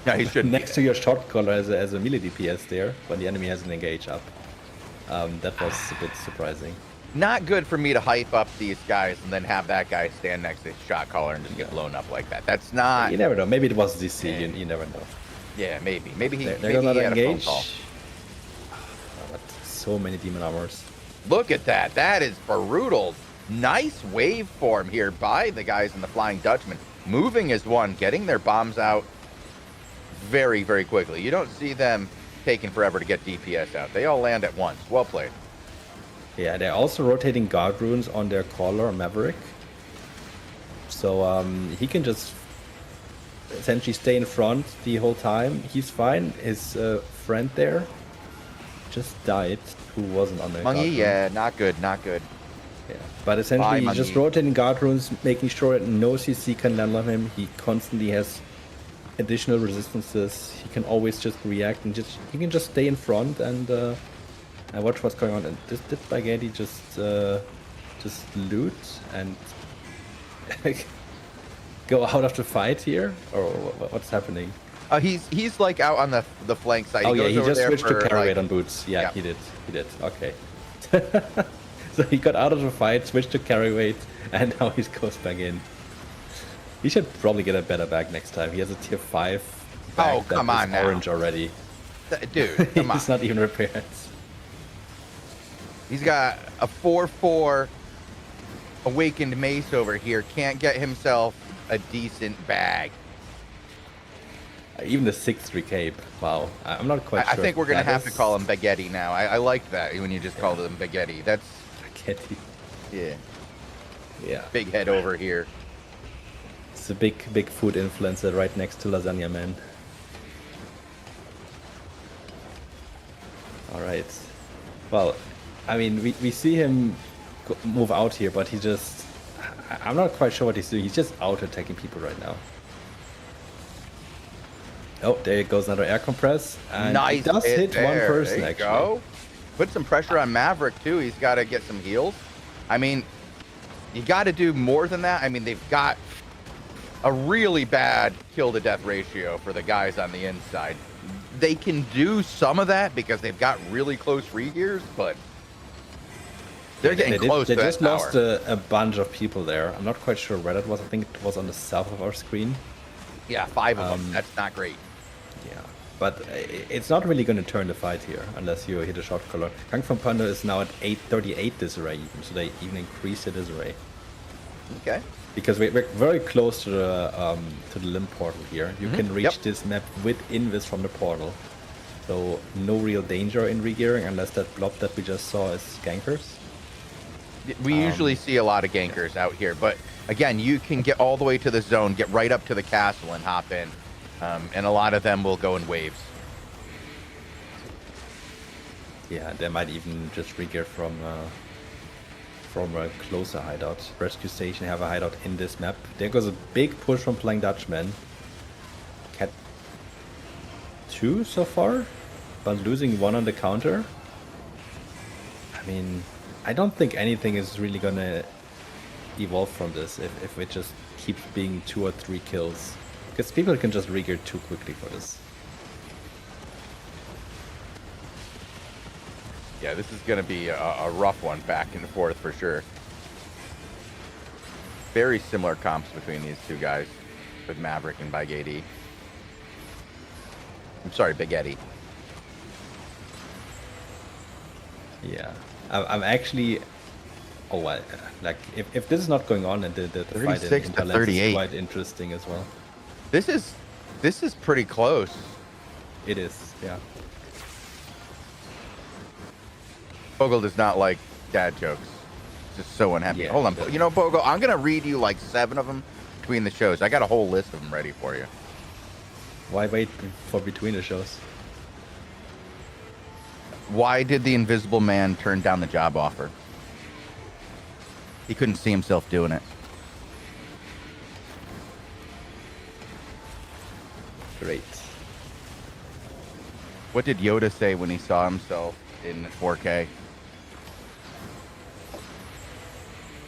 A: Yeah, he should
B: next to your shot caller as a melee DPS there when the enemy has an engage up. That was a bit surprising.
A: Not good for me to hype up these guys and then have that guy stand next to his shot caller and just get blown up like that. That's not...
B: You never know. Maybe it was DC. You never know.
A: Yeah, maybe. Maybe he
B: They're
A: maybe
B: gonna
A: he had
B: engage.
A: a phone call.
B: so many demon armors.
A: Look at that. That is brutal. Nice waveform here by the guys in the Flying Dutchman. Moving as one, getting their bombs out very, very quickly. You don't see them taking forever to get DPS out. They all land at once. Well played.
B: Yeah, they're also rotating guard runes on their caller Maverick. So he can just essentially stay in front the whole time. He's fine. His friend there just died, who wasn't on the guard rune.
A: Yeah, not good, not good.
B: Yeah, but essentially he's just rotating guard runes, making sure that no CC can land on him. He constantly has additional resistances. He can always just react and he can just stay in front and watch what's going on. And did Baguetti just loot and go out of the fight here, or what's happening?
A: He's like out on the flank side.
B: Oh yeah, he just switched to carry weight on boots. Yeah, he did. Okay. So he got out of the fight, switched to carry weight, and now he goes back in. He should probably get a better bag next time. He has a tier 5 bag
A: come on now.
B: Orange already.
A: Dude, come on.
B: He's not even repaired.
A: He's got a 4/4 awakened mace over here. Can't get himself a decent bag.
B: Even the 6-3 cape. Wow. I'm not quite sure.
A: I think we're going to have to call him Baguetti now. I like that when you just called him Baguetti. That's...
B: Baguetti.
A: Yeah.
B: Yeah.
A: Big head over here.
B: It's a big food influencer right next to Lasagna Man. Alright. Well, I mean, we see him move out here, but he just... I'm not quite sure what he's doing. He's just out attacking people right now. Oh, there goes another air compress. And
A: nice.
B: He does hit
A: there.
B: one person,
A: there you
B: actually.
A: Go. Put some pressure on Maverick, too. He's got to get some heals. I mean, you got to do more than that. I mean, they've got a really bad kill-to-death ratio for the guys on the inside. They can do some of that because they've got really close regears, but they're getting close to that
B: They just
A: tower.
B: lost a bunch of people there. I'm not quite sure where that was. I think it was on the south of our screen.
A: Yeah, 5 of them. That's not great.
B: Yeah, but it's not really going to turn the fight here unless you hit a shot caller. Kung Fu Panda is now at 838 disarray even, so they even increased the disarray.
A: Okay.
B: Because we're very close to the limb portal here. You can reach this map with invis from the portal. So no real danger in regearing unless that blob that we just saw is gankers.
A: We usually see a lot of gankers out here, but again, you can get all the way to the zone, get right up to the castle and hop in. And a lot of them will go in waves.
B: Yeah, they might even just regear from a closer hideout. Rescue Station have a hideout in this map. There goes a big push from Flying Dutchman. Cat 2 so far, but losing 1 on the counter. I mean, I don't think anything is really gonna evolve from this if it just keeps being 2 or 3 kills. Because people can just regear too quickly for this.
A: Yeah, this is going to be a rough one back and forth for sure. Very similar comps between these two guys with Maverick and Baguetti. I'm sorry, Baguetti.
B: Yeah, I'm actually... Oh, well, like, if this is not going on and the fight in
A: 36 to
B: Talents
A: 38.
B: is quite interesting as well.
A: This is pretty close.
B: It is, yeah.
A: Bogle does not like dad jokes. Just so unhappy.
B: Yeah,
A: Hold on.
B: yeah.
A: You know, Bogle, I'm going to read you like 7 of them between the shows. I got a whole list of them ready for you.
B: Why wait for between the shows?
A: Why did the Invisible Man turn down the job offer? He couldn't see himself doing it.
B: Great.
A: What did Yoda say when he saw himself in 4K?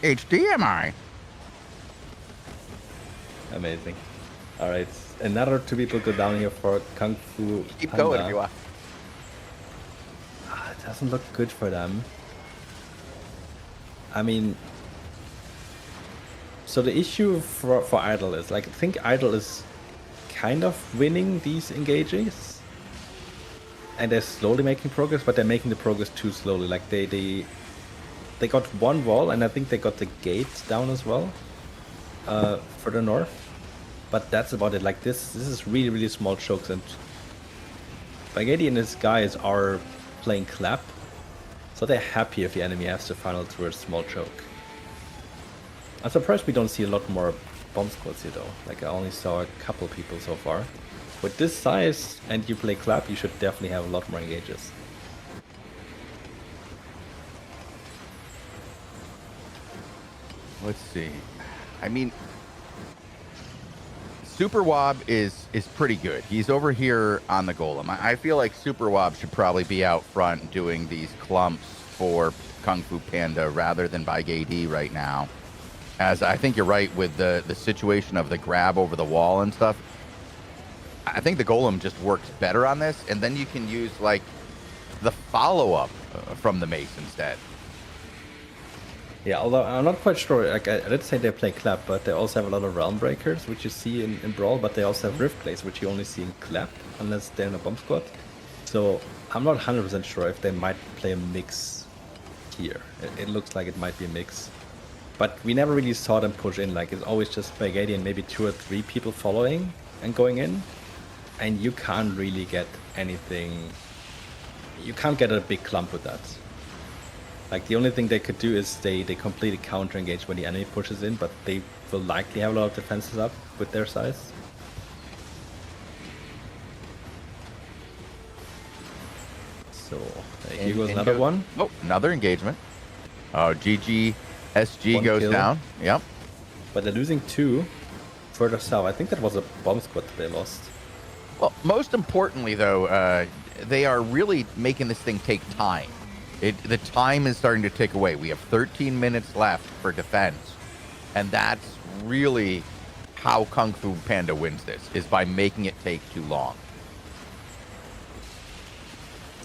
A: HDMI.
B: Amazing. Alright, another 2 people go down here for Kung Fu
A: Keep
B: Panda.
A: going if you want.
B: It doesn't look good for them. I mean... So the issue for Idol is, like, I think Idol is kind of winning these engages. and they're slowly making progress, but they're making the progress too slowly. Like they got one wall, and I think they got the gate down as well, further north. But that's about it. Like this is really, really small chokes, and Baghetti and his guys are playing clap, so they're happy if the enemy has to funnel through a small choke. I'm surprised we don't see a lot more bomb squads here though. Like I only saw a couple people so far. With this size and you play clap, you should definitely have a lot more engages.
A: Let's see. I mean, Super Wob is pretty good. He's over here on the Golem. I feel like Super Wob should probably be out front doing these clumps for Kung Fu Panda rather than by KD right now. As I think you're right with the situation of the grab over the wall and stuff. I think the Golem just works better on this, and then you can use like the follow-up from the Mace instead.
B: Yeah, although I'm not quite sure. Like I did say they play clap, but they also have a lot of realm breakers, which you see in Brawl, but they also have rift plays, which you only see in clap, unless they're in a bomb squad. So I'm not 100% sure if they might play a mix here. It looks like it might be a mix. But we never really saw them push in. Like it's always just Baghetti and maybe 2 or 3 people following and going in. And you can't really get anything. You can't get a big clump with that. Like the only thing they could do is they completely counter engage when the enemy pushes in, but they will likely have a lot of defenses up with their size. So here goes another one.
A: Oh, another engagement. Oh, GGSG
B: One
A: goes
B: kill.
A: down. Yep.
B: But they're losing 2 further south. I think that was a bomb squad that they lost.
A: Well, most importantly, though, they are really making this thing take time. The time is starting to tick away. We have 13 minutes left for defense, and that's really how Kung Fu Panda wins this, is by making it take too long.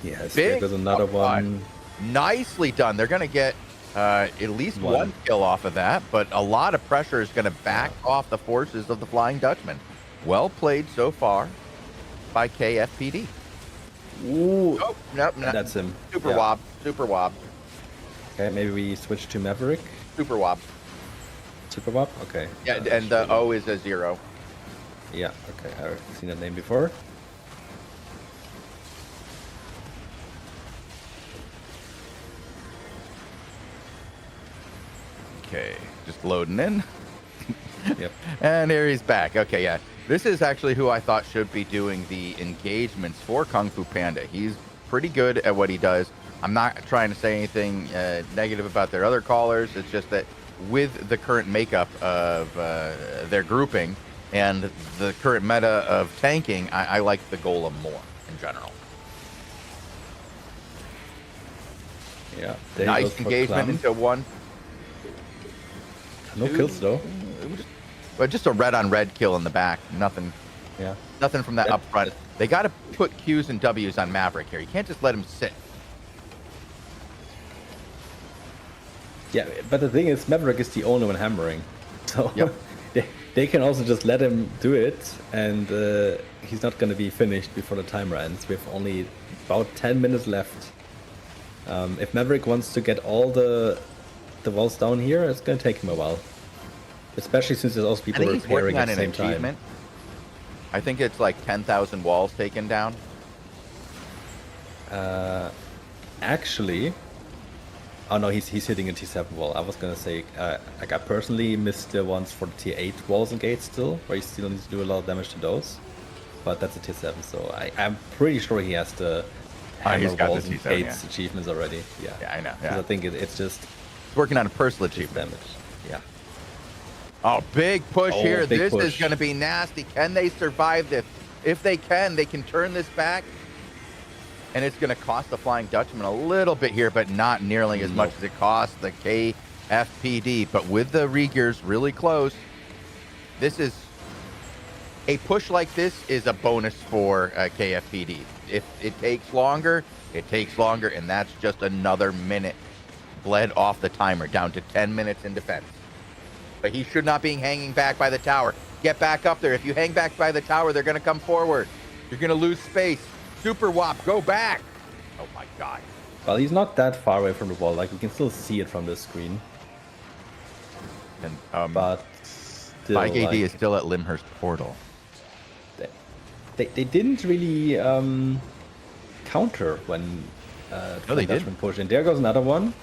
B: Yes, there goes another one.
A: Nicely done. They're going to get at least one kill off of that, but a lot of pressure is going to back off the forces of the Flying Dutchman. Well played so far by KFPD.
B: Ooh,
A: oh, nope,
B: that's him.
A: Super Wob. Super Wob.
B: Okay, maybe we switch to Maverick.
A: Super Wob.
B: Super Wob? Okay.
A: Yeah, and the O is a 0.
B: Yeah, okay. I've seen that name before.
A: Okay, just loading in.
B: Yep.
A: And here he's back. Okay, yeah. This is actually who I thought should be doing the engagements for Kung Fu Panda. He's pretty good at what he does. I'm not trying to say anything negative about their other callers. It's just that with the current makeup of their grouping and the current meta of tanking, I like the Golem more in general.
B: Yeah.
A: Nice engagement into one.
B: No kills though.
A: But just a red-on-red kill in the back. Nothing.
B: Yeah.
A: Nothing from that up front. They got to put Qs and Ws on Maverick here. You can't just let him sit.
B: Yeah, but the thing is, Maverick is the only one hammering. So
A: Yep.
B: they can also just let him do it, and he's not going to be finished before the timer ends. We have only about 10 minutes left. If Maverick wants to get all the walls down here, it's going to take him a while. Especially since there's also people repairing at the same time.
A: I think it's like 10,000 walls taken down.
B: Actually, oh no, he's hitting a T7 wall. I was gonna say, like I personally missed the ones for the Tier 8 walls and gates still, where you still need to do a lot of damage to those. But that's a Tier 7, so I'm pretty sure he has the hammer walls and gates achievements already. Yeah,
A: Yeah, I know.
B: Yeah.
A: Yeah.
B: I think it's just
A: Working on a personal achievement.
B: damage. Yeah.
A: Oh, big push here.
B: big
A: This
B: push.
A: is going to be nasty. Can they survive this? If they can turn this back. And it's going to cost the Flying Dutchman a little bit here, but not nearly as much as it cost the KFPD. But with the regears really close, this is a push like this is a bonus for KFPD. If it takes longer, and that's just another minute bled off the timer, down to 10 minutes in defense. But he should not be hanging back by the tower. Get back up there. If you hang back by the tower, they're going to come forward. You're going to lose space. Super Wop, go back! Oh my god.
B: Well, he's not that far away from the wall. Like, we can still see it from this screen.
A: And
B: But still,
A: Spike AD
B: like,
A: is still at Limhurst Portal.
B: they didn't really counter when
A: No, they did.
B: pushed in. There goes another one.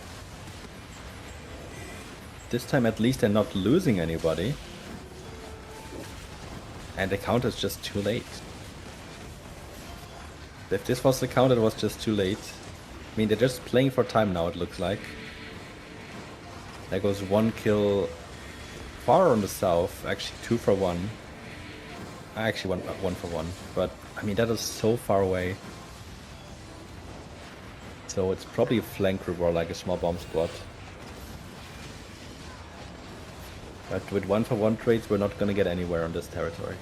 B: This time, at least, they're not losing anybody. And the counter is just too late. If this was the counter, it was just too late. I mean, they're just playing for time now, it looks like. There goes one kill far on the south. Actually, 2 for 1. Actually, one for 1. But, I mean, that is so far away. So it's probably a flank reward, like a small bomb squad. But with 1 for 1 trades, we're not going to get anywhere on this territory.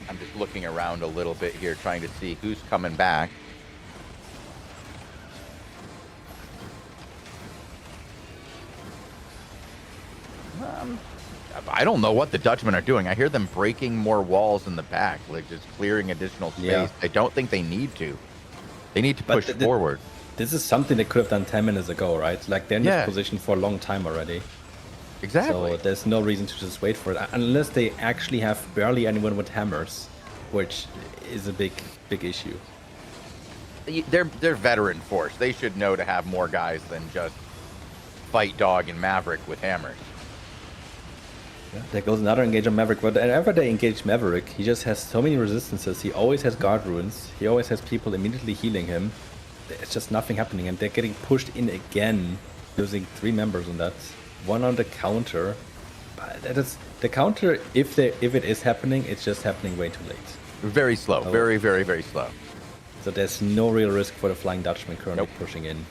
A: I'm just looking around a little bit here, trying to see who's coming back. I don't know what the Dutchmen are doing. I hear them breaking more walls in the back, like just clearing additional space.
B: Yeah.
A: I don't think they need to. They need to push forward.
B: This is something they could have done 10 minutes ago, right? Like, they're in this position for a long time already.
A: Exactly.
B: So there's no reason to just wait for it, unless they actually have barely anyone with hammers, which is a big issue.
A: They're veteran force. They should know to have more guys than just Fight Dog and Maverick with hammers.
B: Yeah, there goes another engage on Maverick, but whenever they engage Maverick, he just has so many resistances. He always has guard runes. He always has people immediately healing him. There's just nothing happening, and they're getting pushed in again, losing 3 members on that. 1 on the counter. But that is the counter. If it is happening, it's just happening way too late.
A: Very slow.
B: Oh.
A: Very, very, very slow.
B: So there's no real risk for the Flying Dutchman currently pushing in.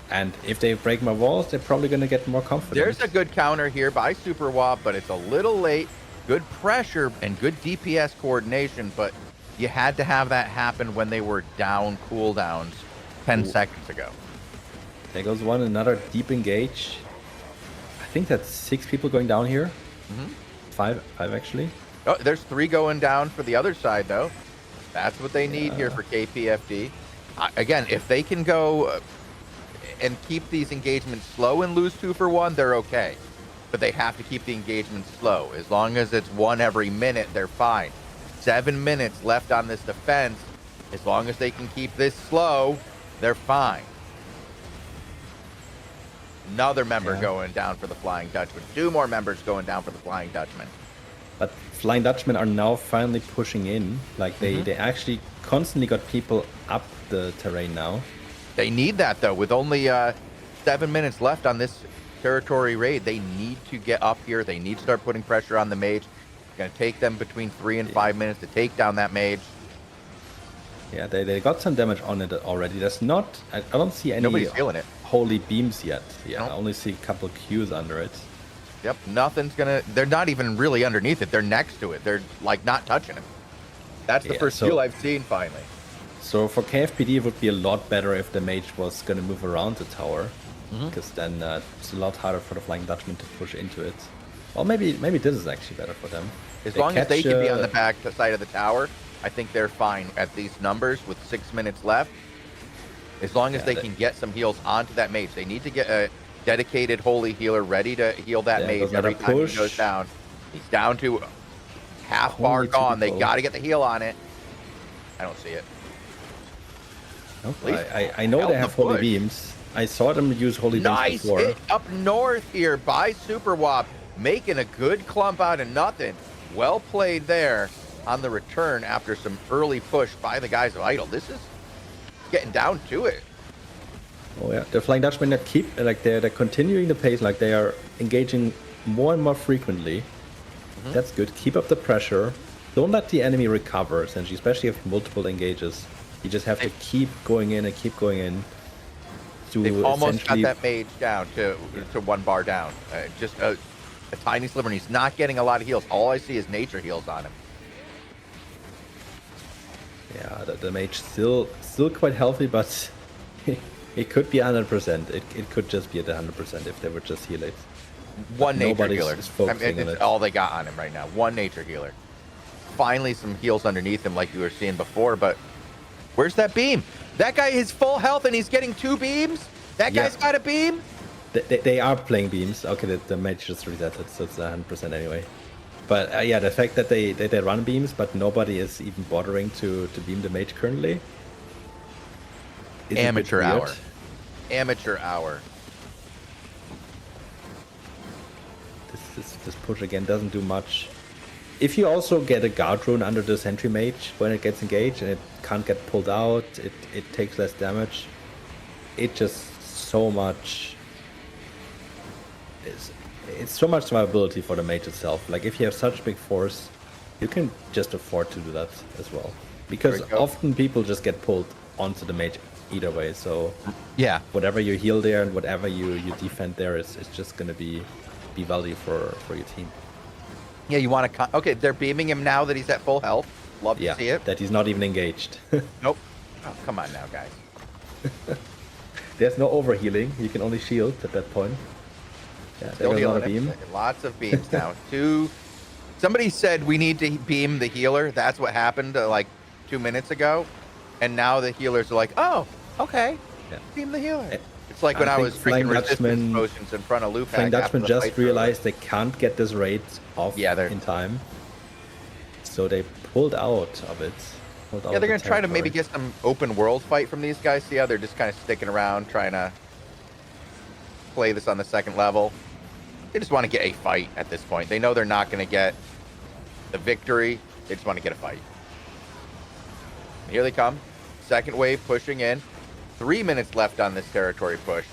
B: And if they break my walls, they're probably going to get more confident.
A: There's a good counter here by Super Wop, but it's a little late. Good pressure and good DPS coordination, but you had to have that happen when they were down cooldowns 10 seconds ago.
B: There goes one, another deep engage. I think that's 6 people going down here. 5 actually.
A: Oh, there's 3 going down for the other side, though. That's what they need here for KPFD. Again, if they can go and keep these engagements slow and lose 2 for 1, they're okay. But they have to keep the engagements slow. As long as it's 1 every minute, they're fine. 7 minutes left on this defense. As long as they can keep this slow, they're fine. Another member going down for the Flying Dutchman. 2 more members going down for the Flying Dutchman.
B: But Flying Dutchmen are now finally pushing in. Like, they actually constantly got people up the terrain now.
A: They need that, though. With only 7 minutes left on this territory raid, they need to get up here. They need to start putting pressure on the mage. It's going to take them between 3 and 5 minutes to take down that mage.
B: Yeah, they got some damage on it already. There's not... I don't see any
A: Nobody's feeling it.
B: holy beams yet. Yeah,
A: Nope.
B: I only see a couple Qs under it.
A: Yep, nothing's going to... They're not even really underneath it. They're next to it. They're, like, not touching it. That's the first heal I've seen, finally.
B: So for KFPD, it would be a lot better if the mage was going to move around the tower. Because then it's a lot harder for the Flying Dutchman to push into it. Well, maybe this is actually better for them.
A: As long as they can be on the back side of the tower, I think they're fine at these numbers with 6 minutes left. As long as they can get some heals onto that mage. They need to get a dedicated holy healer ready to heal that mage every time he goes down. He's down to half bar gone. They got to get the heal on it. I don't see it.
B: Nope. I know they have holy beams. I saw them use holy beams before.
A: Nice hit up north here by Super Wop, making a good clump out of nothing. Well played there on the return after some early push by the guys of Idle. This is getting down to it.
B: Oh yeah, the Flying Dutchmen they're continuing the pace, like they are engaging more and more frequently. That's good. Keep up the pressure. Don't let the enemy recover, essentially, especially if multiple engages. You just have to keep going in and keep going in.
A: They've almost got that mage down to 1 bar down. Just a tiny sliver, and he's not getting a lot of heals. All I see is nature heals on him.
B: Yeah, the mage still quite healthy, but it could be 100%. It could just be at 100% if they would just heal it.
A: One nature
B: nobody's
A: healer.
B: is focusing on
A: It's
B: it.
A: all they got on him right now. One nature healer. Finally, some heals underneath him, like you were seeing before. But where's that beam? That guy is full health, and he's getting 2 beams. That
B: Yeah.
A: guy's got a beam.
B: They are playing beams. Okay, the mage just resetted, so it's 100% anyway. But yeah, the fact that they run beams, but nobody is even bothering to beam the mage currently. Is a bit
A: Amateur
B: weird.
A: hour. Amateur hour.
B: This push again doesn't do much. If you also get a guard rune under the sentry mage when it gets engaged and it can't get pulled out, it takes less damage. It just so much. It's so much survivability for the mage itself. Like if you have such big force, you can just afford to do that as well. Because often people just get pulled onto the mage either way. So
A: Yeah.
B: whatever you heal there and whatever you defend there is just gonna be value for your team.
A: Yeah, you want to... Okay, they're beaming him now that he's at full health. Love to see it.
B: That he's not even engaged.
A: Nope. Oh, come on now, guys.
B: There's no overhealing. You can only shield at that point. Yeah, there
A: Still
B: was not a
A: healing
B: beam.
A: it. Lots of beams now. Somebody said we need to beam the healer. That's what happened like 2 minutes ago. And now the healers are like, oh, okay.
B: Yeah.
A: Beam the healer.
B: Eh,
A: It's like when I
B: think
A: was
B: Flying
A: freaking resistance
B: Dutchman-
A: potions in front of Lupac.
B: Flying
A: after
B: Dutchman
A: the
B: just
A: fight's
B: realized they can't get this raid off in time. So they pulled out of it.
A: Yeah, they're going to try to maybe get some open world fight from these guys. See how they're just kind of sticking around, trying to play this on the second level. They just want to get a fight at this point. They know they're not going to get the victory. They just want to get a fight. And here they come. Second wave pushing in. 3 minutes left on this territory push.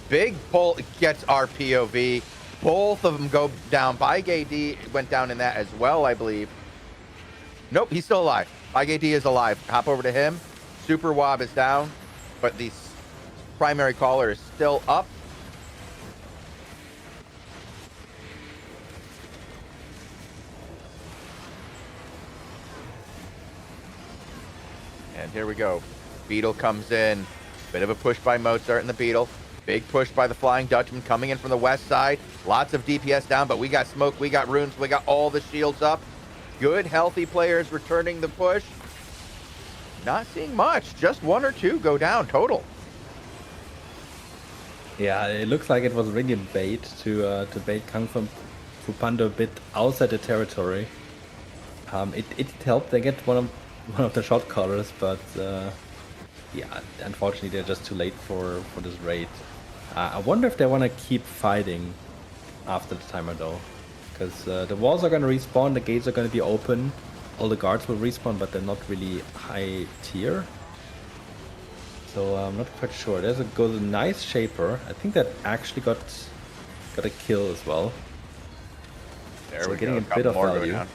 A: Big pull gets our POV. Both of them go down. BikeAD went down in that as well, I believe. Nope, he's still alive. BikeAD is alive. Hop over to him. Super Wob is down, but the primary caller is still up. And here we go. Beetle comes in. Bit of a push by Mozart and the Beetle. Big push by the Flying Dutchman coming in from the west side. Lots of DPS down, but we got smoke, we got runes, we got all the shields up. Good, healthy players returning the push. Not seeing much. Just 1 or 2 go down total.
B: Yeah, it looks like it was really a bait to bait Kung Fu Panda a bit outside the territory. It helped. They get one of the shot callers, but yeah, unfortunately they're just too late for this raid. I wonder if they want to keep fighting after the timer though, because the walls are going to respawn, the gates are going to be open, all the guards will respawn, but they're not really high tier. So I'm not quite sure. There's a nice Shaper. I think that actually got a kill as well.
A: There
B: So
A: we
B: we're getting
A: go.
B: a bit of
A: Couple more go
B: value.
A: down.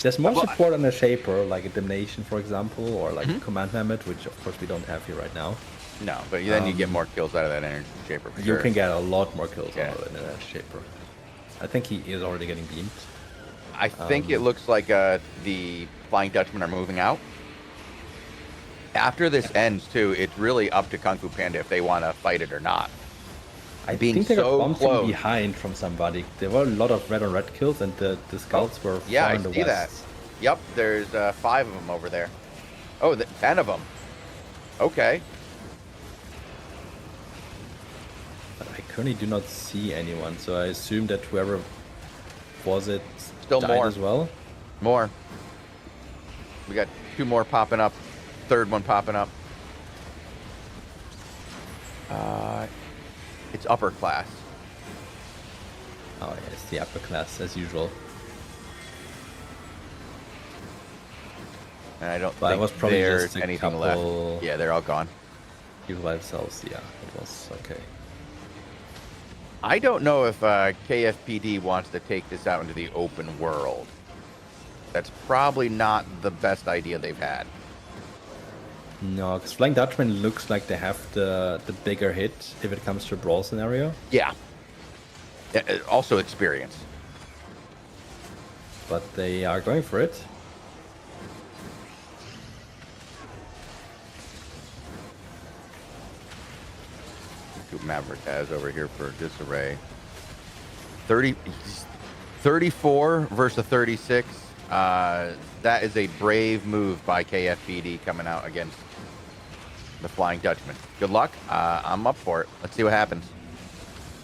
B: There's more
A: Well,
B: support on the Shaper, like a Damnation, for example, or like a Command Mammoth, which of course we don't have here right now.
A: No, but then you get more kills out of that energy shaper. For
B: You
A: sure.
B: can get a lot more kills
A: Yeah.
B: out of it in that Shaper. I think he is already getting beamed.
A: I think it looks like the Flying Dutchmen are moving out. After this ends, too, it's really up to Kung Fu Panda if they want to fight it or not.
B: I
A: Being
B: think they got
A: so
B: bumped
A: close.
B: from behind from somebody. There were a lot of red on red kills, and the scouts were
A: Yeah,
B: far
A: I
B: in the
A: see
B: west.
A: that. Yep, there's 5 of them over there. Oh, 10 of them. Okay.
B: But I currently do not see anyone, so I assume that whoever was it
A: Still
B: died
A: more.
B: as well.
A: More. We got 2 more popping up. Third one popping up. It's upper class.
B: Oh yeah, it's the upper class as usual.
A: And I don't
B: But it
A: think
B: was probably
A: there's
B: just a
A: anything
B: couple-
A: left. Yeah, they're all gone.
B: People by themselves, yeah, it was okay.
A: I don't know if KFPD wants to take this out into the open world. That's probably not the best idea they've had.
B: No, because Flying Dutchman looks like they have the bigger hit if it comes to a brawl scenario.
A: Yeah. Also experience.
B: But they are going for it.
A: Maverick has over here for disarray. 34 versus a 36. That is a brave move by KFPD coming out against the Flying Dutchman. Good luck. I'm up for it. Let's see what happens.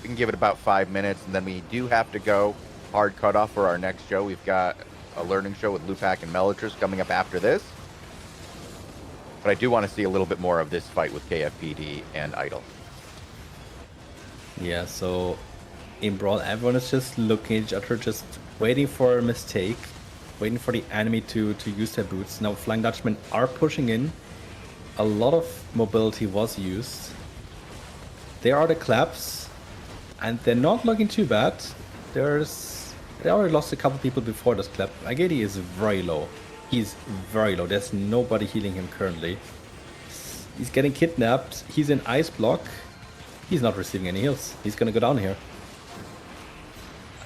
A: We can give it about 5 minutes, and then we do have to go hard cutoff for our next show. We've got a learning show with Lupac and Melitris coming up after this. But I do want to see a little bit more of this fight with KFPD and Idol.
B: Yeah, so in Brawl, everyone is just looking at each other, just waiting for a mistake, waiting for the enemy to use their boots. Now, Flying Dutchmen are pushing in. A lot of mobility was used. There are the claps, and they're not looking too bad. They already lost a couple people before this clap. Agedi is very low. He's very low. There's nobody healing him currently. He's getting kidnapped. He's in ice block. He's not receiving any heals. He's gonna go down here.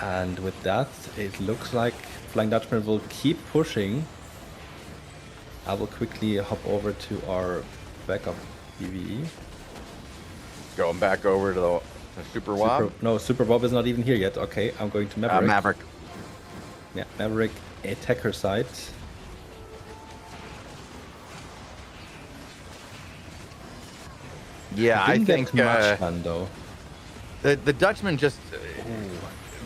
B: And with that, it looks like Flying Dutchman will keep pushing. I will quickly hop over to our backup PvE.
A: Going back over to the Super Wob?
B: No, Super Wob is not even here yet. Okay, I'm going to Maverick.
A: Maverick.
B: Yeah, Maverick, attacker side.
A: Yeah, I think
B: much fun, though.
A: The Dutchmen just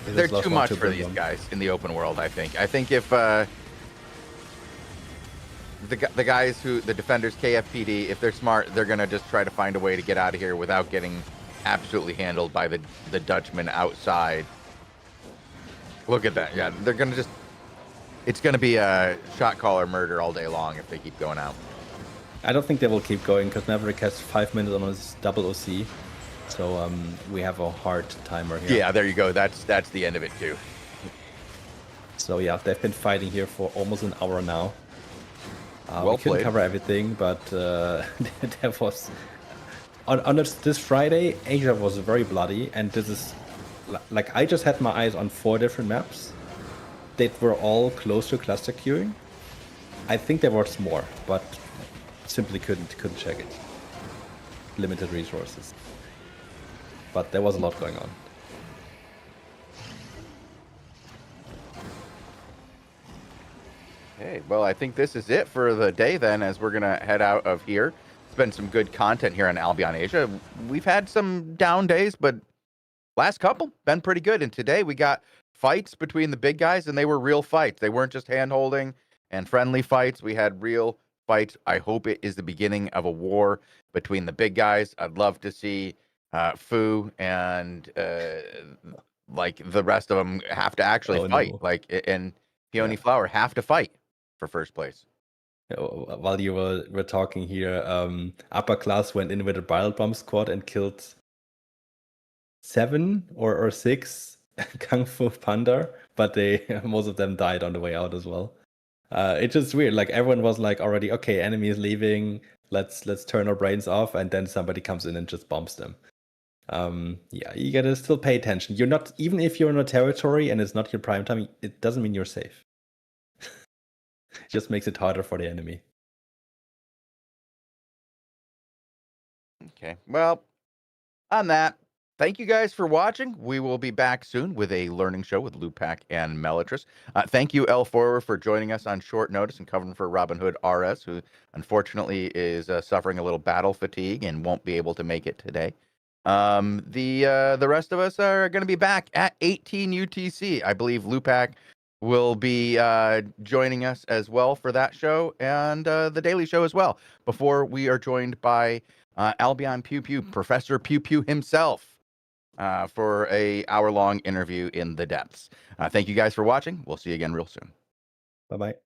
A: they're too much for these guys in the open world. I think if the guys the defenders KFPD, if they're smart, they're gonna just try to find a way to get out of here without getting absolutely handled by the Dutchmen outside. Look at that. Yeah, they're gonna it's gonna be a shot caller murder all day long if they keep going out.
B: I don't think they will keep going because Maverick has 5 minutes on his double OC. So we have a hard timer here.
A: Yeah, there you go. That's the end of it too.
B: So yeah, they've been fighting here for almost an hour now.
A: Well
B: we couldn't
A: played.
B: cover everything, but there was on this Friday, Asia was very bloody, and this is like I just had my eyes on 4 different maps. They were all close to cluster queuing. I think there was more, but simply couldn't check it. Limited resources. But there was a lot going on.
A: Okay, well, I think this is it for the day then, as we're going to head out of here. It's been some good content here on Albion Asia. We've had some down days, but last couple been pretty good. And today we got fights between the big guys, and they were real fights. They weren't just hand-holding and friendly fights. We had real fights. I hope it is the beginning of a war between the big guys. I'd love to see Fu and like the rest of them have to actually fight. No. Like, and Peony Flower have to fight for first place.
B: While you were talking here, upper class went in with a barrel bomb squad and killed 7 or 6 Kung Fu Panda, but most of them died on the way out as well. It's just weird. Like everyone was like already, okay, enemy is leaving. Let's turn our brains off, and then somebody comes in and just bombs them. Yeah, you gotta still pay attention. You're not, even if you're in a territory and it's not your prime time, it doesn't mean you're safe. It just makes it harder for the enemy.
A: Okay, well, on that, thank you guys for watching. We will be back soon with a learning show with Lupac and Melitris. Thank you, L4, for joining us on short notice and covering for Robin Hood RS, who unfortunately is suffering a little battle fatigue and won't be able to make it today. The rest of us are going to be back at 18 UTC. I believe Lupac will be joining us as well for that show, and the daily show as well, before we are joined by Albion Pew Pew, Professor Pew Pew himself, for a hour-long interview in the depths. Thank you guys for watching. We'll see you again real soon.
B: Bye-bye.